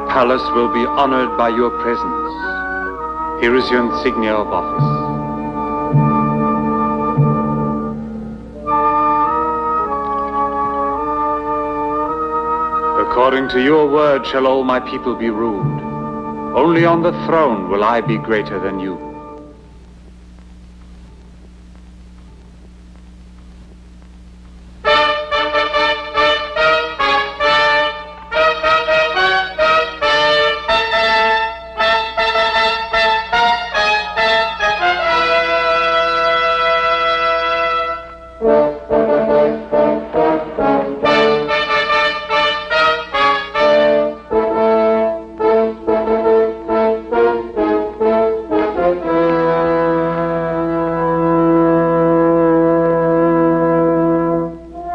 Palace will be honored by your presence. Here is your insignia of office. According to your word shall all my people be ruled. Only on the throne will I be greater than you.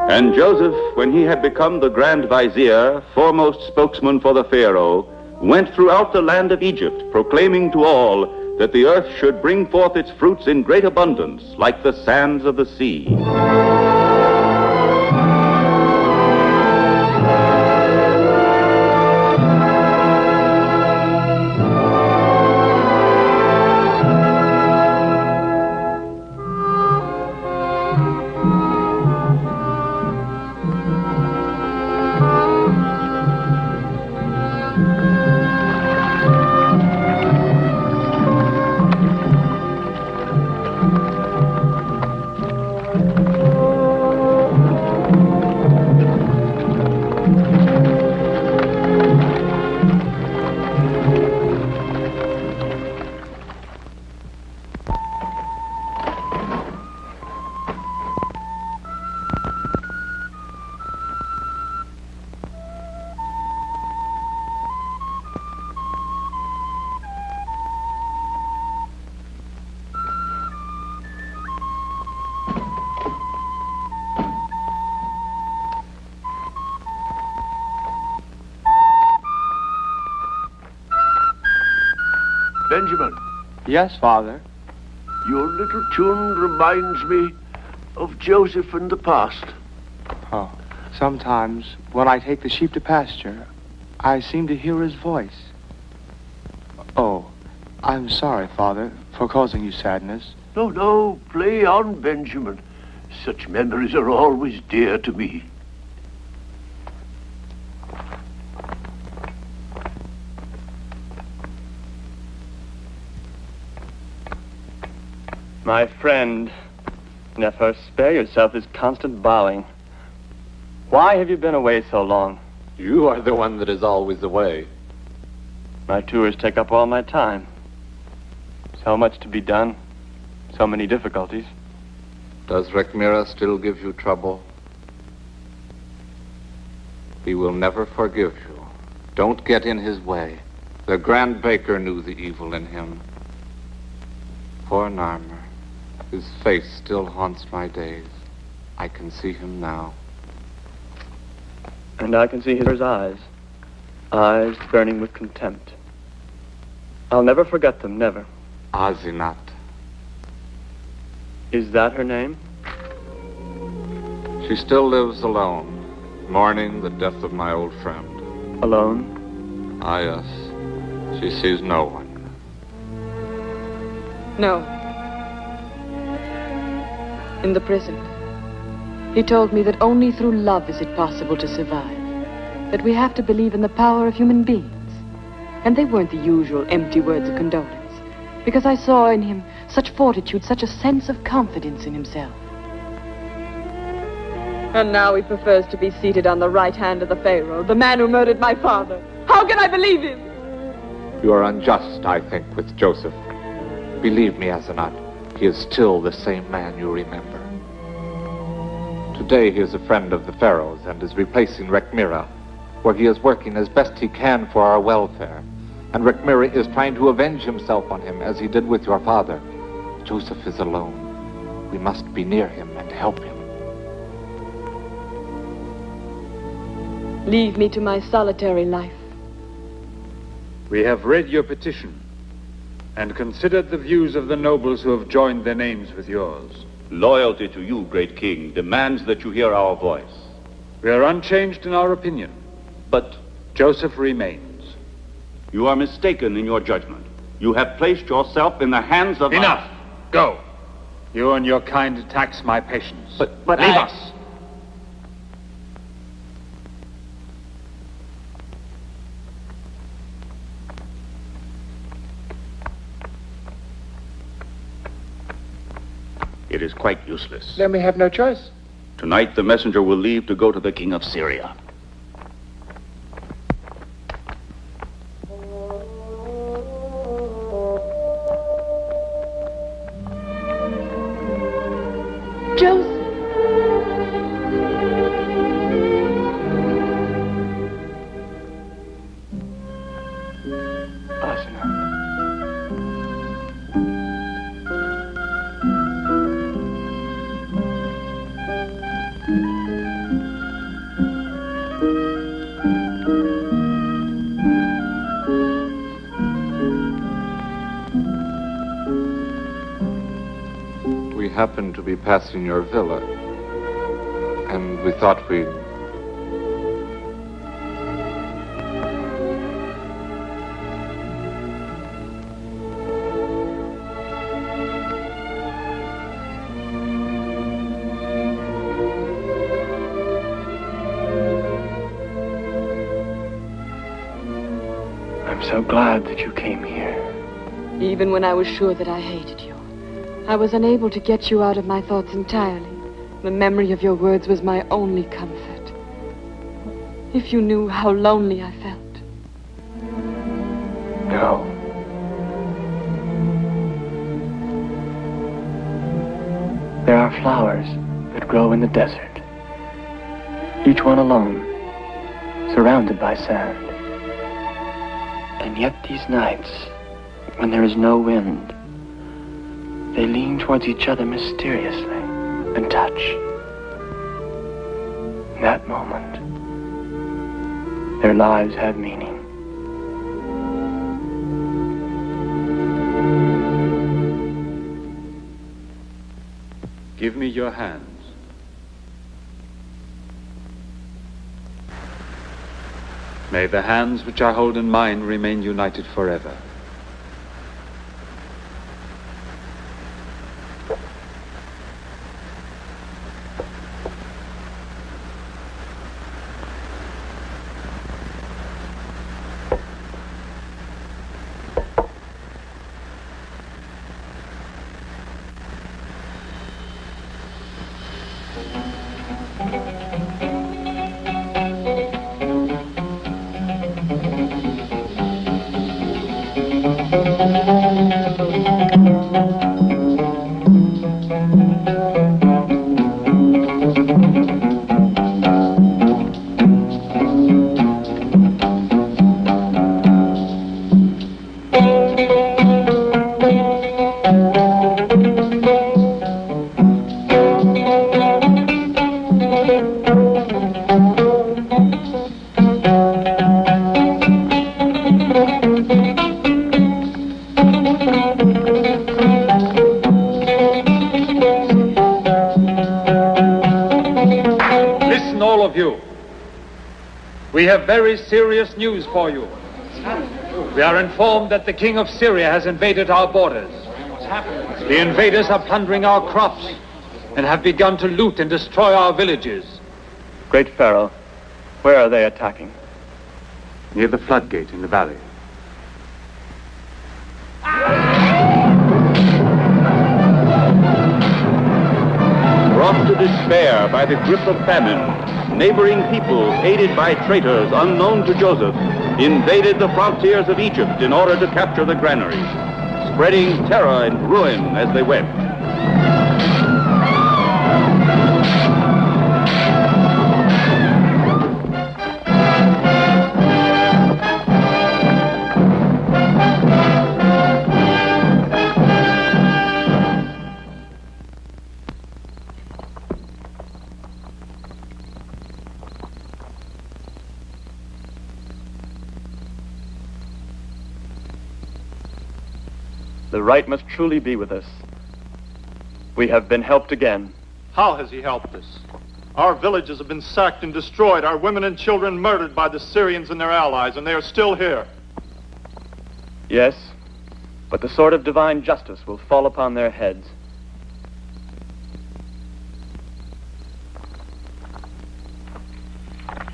And Joseph, when he had become the Grand Vizier, foremost spokesman for the Pharaoh, went throughout the land of Egypt, proclaiming to all that the earth should bring forth its fruits in great abundance, like the sands of the sea. Benjamin. Yes, Father? Your little tune reminds me of Joseph in the past. Oh, sometimes when I take the sheep to pasture, I seem to hear his voice. Oh, I'm sorry, Father, for causing you sadness. No, no, play on, Benjamin. Such memories are always dear to me. My friend, Nefer, spare yourself this constant bowing. Why have you been away so long? You are the one that is always away. My tours take up all my time. So much to be done. So many difficulties. Does Rekmira still give you trouble? He will never forgive you. Don't get in his way. The Grand Baker knew the evil in him. Poor Narmer. His face still haunts my days. I can see him now. And I can see his eyes. Eyes burning with contempt. I'll never forget them, never. Azinat. Is that her name? She still lives alone, mourning the death of my old friend. Alone? Ah, yes. She sees no one. No. In the prison. He told me that only through love is it possible to survive. That we have to believe in the power of human beings. And they weren't the usual empty words of condolence. Because I saw in him such fortitude, such a sense of confidence in himself. And now he prefers to be seated on the right hand of the Pharaoh, the man who murdered my father. How can I believe him? You are unjust, I think, with Joseph. Believe me, Asenat, he is still the same man you remember. Today he is a friend of the Pharaoh's and is replacing Rekmira, where he is working as best he can for our welfare. And Rekmira is trying to avenge himself on him as he did with your father. Joseph is alone. We must be near him and help him. Leave me to my solitary life. We have read your petition and considered the views of the nobles who have joined their names with yours. Loyalty to you, great king, demands that you hear our voice. We are unchanged in our opinion. But Joseph remains. You are mistaken in your judgment. You have placed yourself in the hands of... Enough! Go! You and your kind tax my patience. But leave us! It is quite useless. Then we have no choice. Tonight the messenger will leave to go to the king of Syria. Joseph! Happened to be passing your villa, and we thought we'd... I'm so glad that you came here. Even when I was sure that I hated you, I was unable to get you out of my thoughts entirely. The memory of your words was my only comfort. If you knew how lonely I felt. No. There are flowers that grow in the desert. Each one alone, surrounded by sand. And yet these nights, when there is no wind, they lean towards each other mysteriously and touch. In that moment, their lives have meaning. Give me your hands. May the hands which I hold in mine remain united forever. We have very serious news for you. We are informed that the king of Syria has invaded our borders. The invaders are plundering our crops and have begun to loot and destroy our villages. Great Pharaoh, where are they attacking? Near the floodgate in the valley. Brought to despair by the grip of famine, neighboring peoples, aided by traitors unknown to Joseph, invaded the frontiers of Egypt in order to capture the granaries, spreading terror and ruin as they went. The right must truly be with us. We have been helped again. How has he helped us? Our villages have been sacked and destroyed, our women and children murdered by the Syrians and their allies, and they are still here. Yes, but the sword of divine justice will fall upon their heads.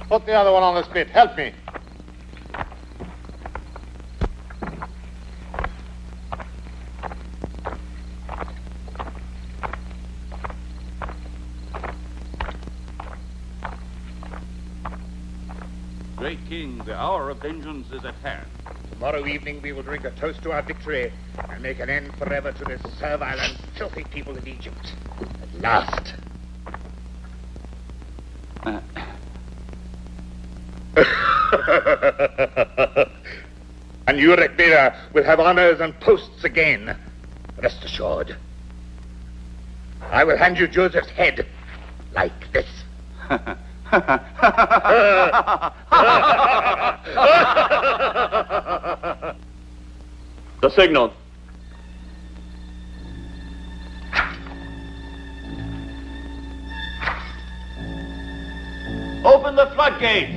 Put the other one on the spit. Help me. Great King, the hour of vengeance is at hand. Tomorrow evening we will drink a toast to our victory and make an end forever to this servile and filthy people of Egypt. At last. And you, Rekmira, will have honors and posts again. Rest assured. I will hand you Joseph's head like this. The signal. Open the floodgates!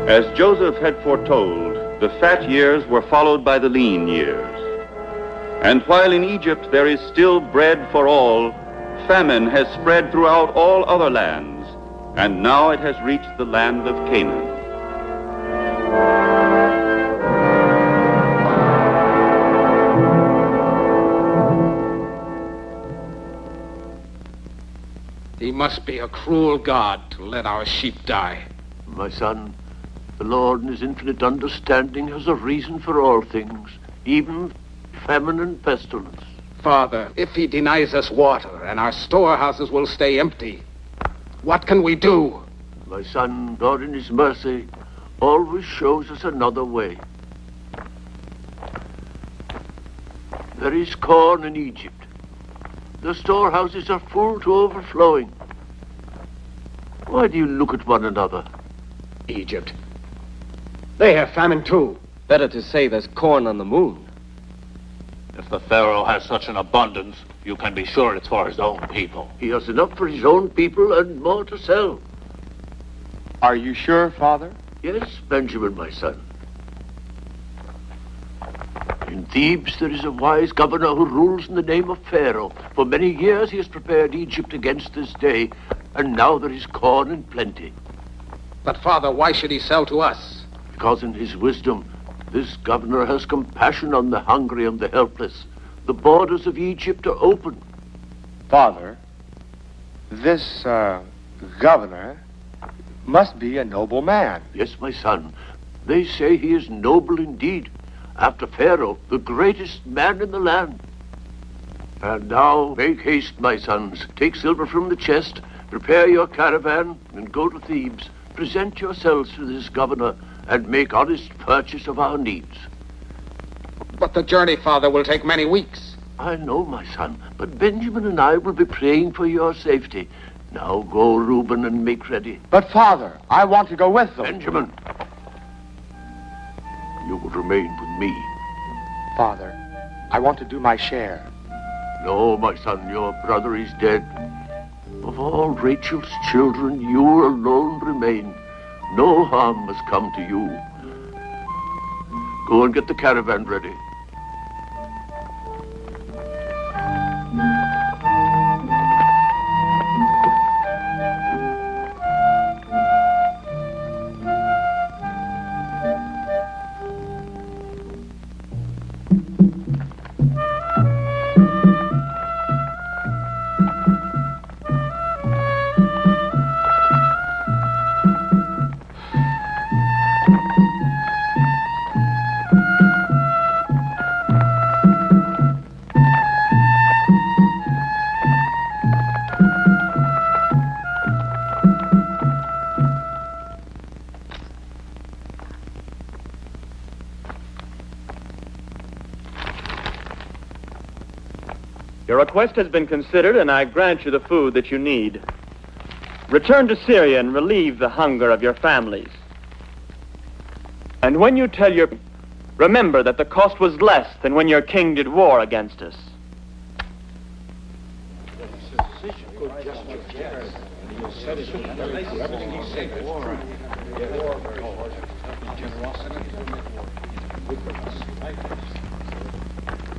As Joseph had foretold, the fat years were followed by the lean years. And while in Egypt there is still bread for all, famine has spread throughout all other lands, and now it has reached the land of Canaan. He must be a cruel God to let our sheep die. My son, the Lord in his infinite understanding has a reason for all things, even famine and pestilence. Father, if he denies us water and our storehouses will stay empty, what can we do? My son, God in his mercy, always shows us another way. There is corn in Egypt. The storehouses are full to overflowing. Why do you look at one another? Egypt. They have famine too. Better to say there's corn on the moon. If the Pharaoh has such an abundance, you can be sure it's for his own people. He has enough for his own people and more to sell. Are you sure, Father? Yes, Benjamin, my son. In Thebes, there is a wise governor who rules in the name of Pharaoh. For many years he has prepared Egypt against this day, and now there is corn in plenty. But, Father, why should he sell to us? Because in his wisdom, this governor has compassion on the hungry and the helpless. The borders of Egypt are open. Father, this governor must be a noble man. Yes, my son. They say he is noble indeed. After Pharaoh, the greatest man in the land. And now, make haste, my sons. Take silver from the chest, prepare your caravan, and go to Thebes. Present yourselves to this governor, and make honest purchase of our needs. But the journey, Father, will take many weeks. I know, my son, but Benjamin and I will be praying for your safety. Now go, Reuben, and make ready. But, Father, I want to go with them. Benjamin, you will remain with me. Father, I want to do my share. No, my son, your brother is dead. Of all Rachel's children, you alone remain. No harm has come to you. Go and get the caravan ready. Your request has been considered, and I grant you the food that you need. Return to Syria and relieve the hunger of your families. And when you tell your... remember that the cost was less than when your king did war against us.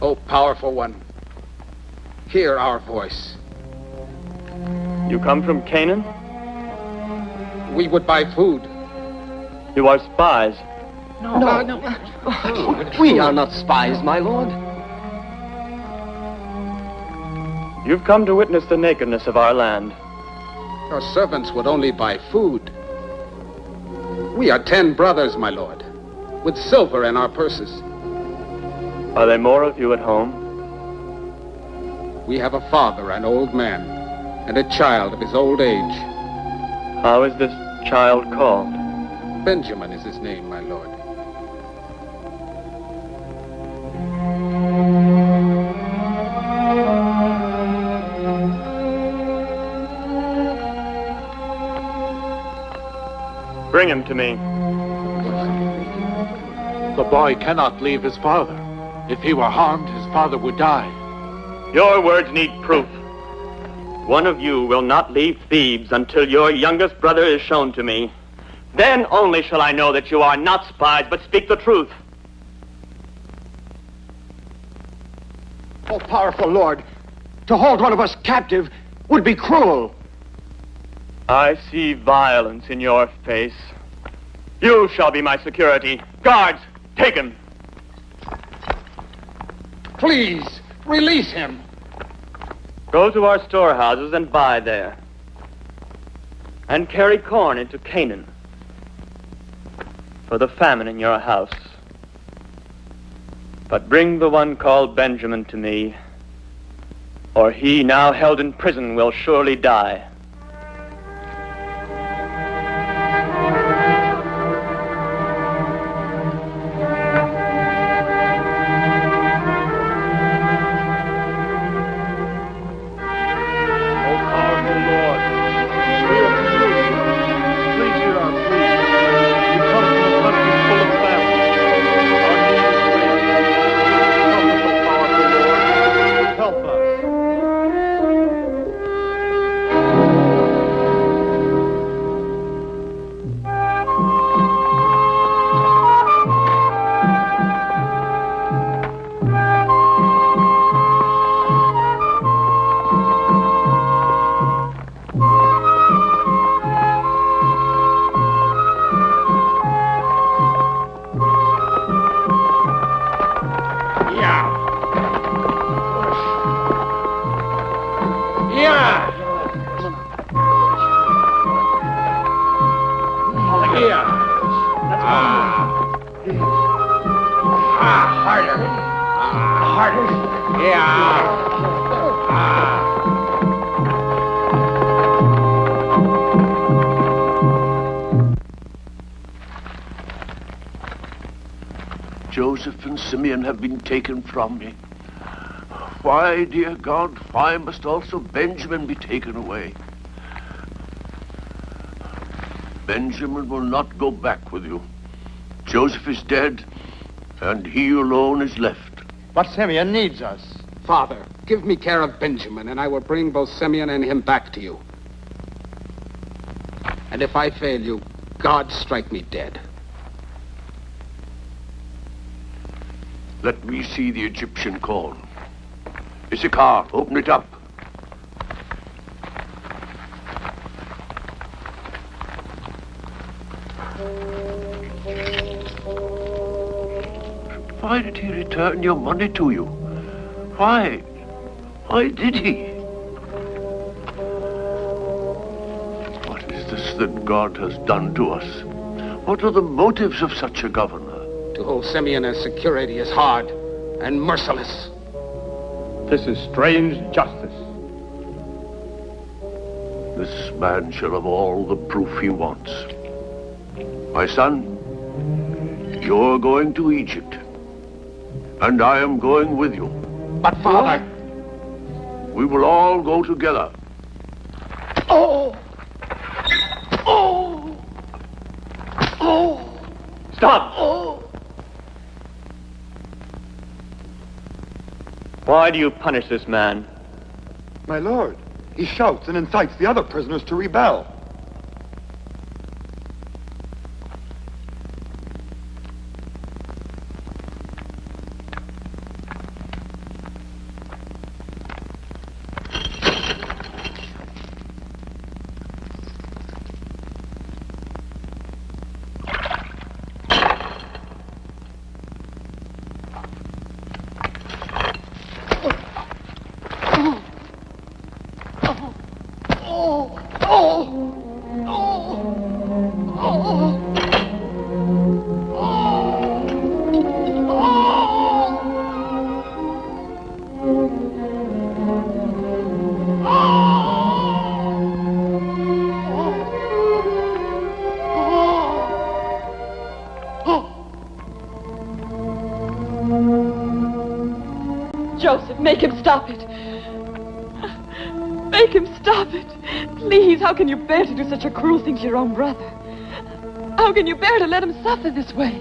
O powerful one, hear our voice. You come from Canaan? We would buy food. You are spies. No. We are not spies, my lord. You've come to witness the nakedness of our land. Your servants would only buy food. We are 10 brothers, my lord, with silver in our purses. Are there more of you at home? We have a father, an old man, and a child of his old age. How is this child called? Benjamin is his name, my lord. Bring him to me. The boy cannot leave his father. If he were harmed, his father would die. Your words need proof. One of you will not leave Thebes until your youngest brother is shown to me. Then only shall I know that you are not spies, but speak the truth. Oh, powerful lord, to hold one of us captive would be cruel. I see violence in your face. You shall be my security. Guards, take him. Please, release him. Go to our storehouses and buy there. And carry corn into Canaan for the famine in your house. But bring the one called Benjamin to me, or he now held in prison will surely die. Joseph and Simeon have been taken from me. Why, dear God, why must also Benjamin be taken away? Benjamin will not go back with you. Joseph is dead, and he alone is left. But Simeon needs us. Father, give me care of Benjamin, and I will bring both Simeon and him back to you. And if I fail you, God strike me dead. Let me see the Egyptian corn. Issachar, open it up. Why did he return your money to you? Why? Why did he? What is this that God has done to us? What are the motives of such a governor? To hold Simeon as security is hard and merciless. This is strange justice. This man shall have all the proof he wants. My son, you're going to Egypt, and I am going with you. But, Father... We will all go together. Oh! Oh! Oh! Stop! Oh! Why do you punish this man? My lord, he shouts and incites the other prisoners to rebel. Joseph, make him stop it. Make him stop it. Please, how can you bear to do such a cruel thing to your own brother? How can you bear to let him suffer this way?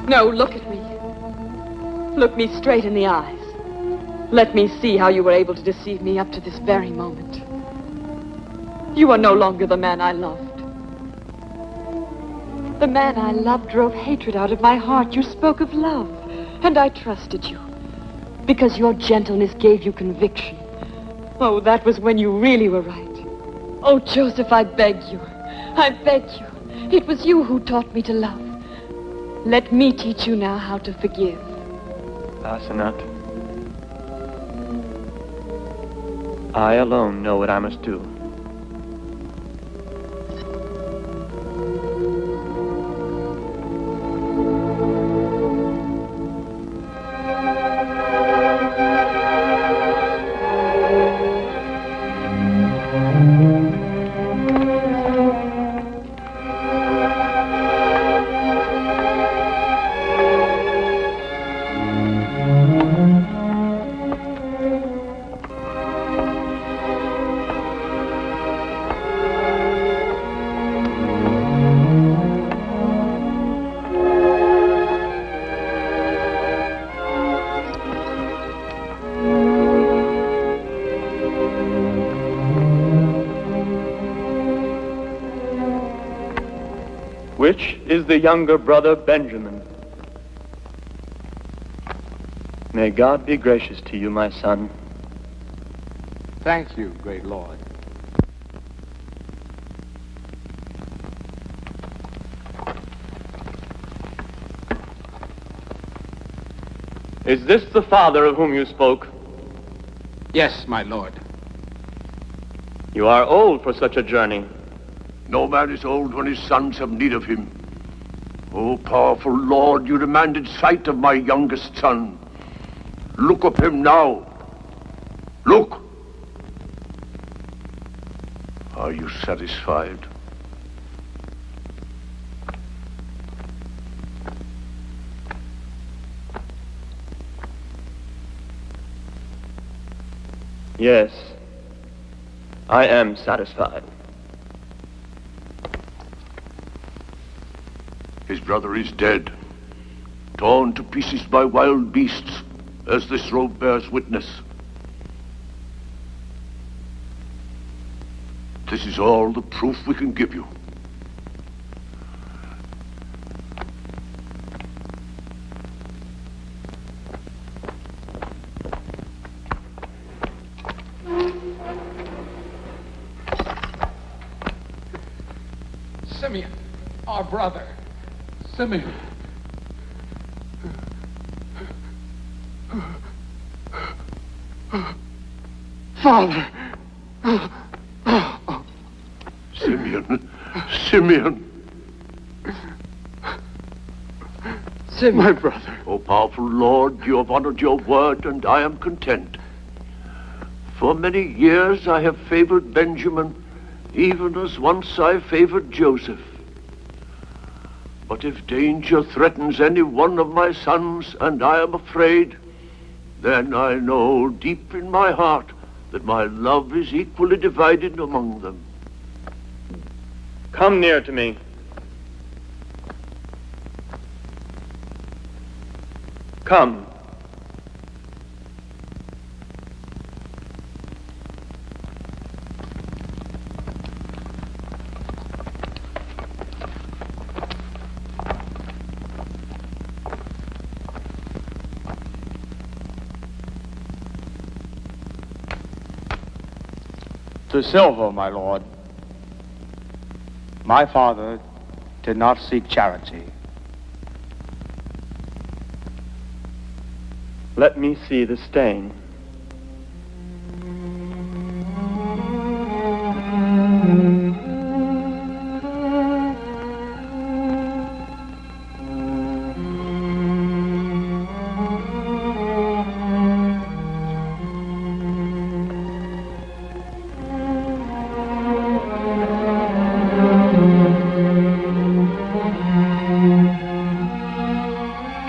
No, look at me. Look me straight in the eyes. Let me see how you were able to deceive me up to this very moment. You are no longer the man I loved. The man I loved drove hatred out of my heart. You spoke of love, and I trusted you. Because your gentleness gave you conviction. Oh, that was when you really were right. Oh, Joseph, I beg you. I beg you. It was you who taught me to love. Let me teach you now how to forgive. Asenath, I alone know what I must do. Which is the younger brother Benjamin? May God be gracious to you, my son. Thank you, great lord. Is this the father of whom you spoke? Yes, my lord. You are old for such a journey. No man is old when his sons have need of him. O powerful Lord, you demanded sight of my youngest son. Look up him now. Look. Are you satisfied? Yes, I am satisfied. His brother is dead, torn to pieces by wild beasts, as this robe bears witness. This is all the proof we can give you. Simeon, our brother. Simeon. Father! Simeon! Simeon! Simeon! My brother. O powerful Lord, you have honored your word, and I am content. For many years I have favored Benjamin, even as once I favored Joseph. But if danger threatens any one of my sons, and I am afraid, then I know deep in my heart that my love is equally divided among them. Come near to me. Come. To silver, my lord. My father did not seek charity. Let me see the stain.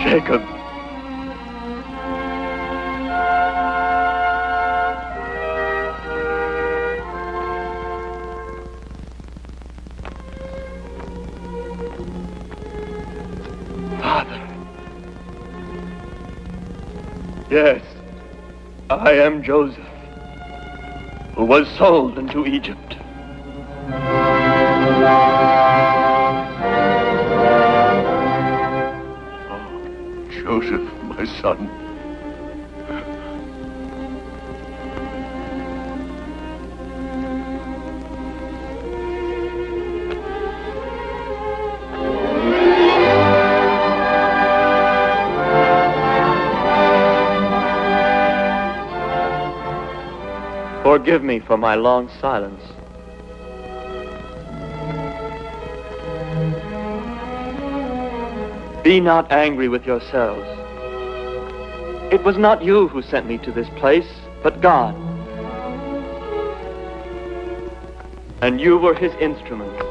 Jacob. Father. Yes, I am Joseph, who was sold into Egypt. Joseph, my son. Forgive me for my long silence. Be not angry with yourselves. It was not you who sent me to this place, but God. And you were his instruments.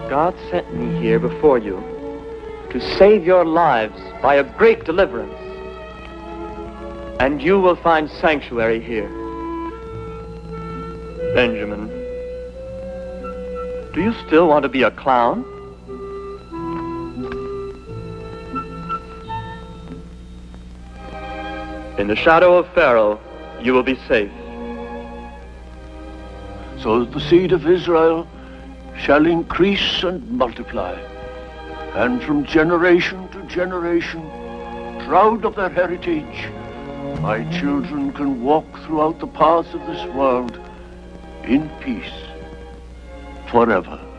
God sent me here before you to save your lives by a great deliverance. And you will find sanctuary here. Benjamin, do you still want to be a clown? In the shadow of Pharaoh, you will be safe. So that the seed of Israel shall increase and multiply, and from generation to generation, proud of their heritage, my children can walk throughout the paths of this world in peace forever.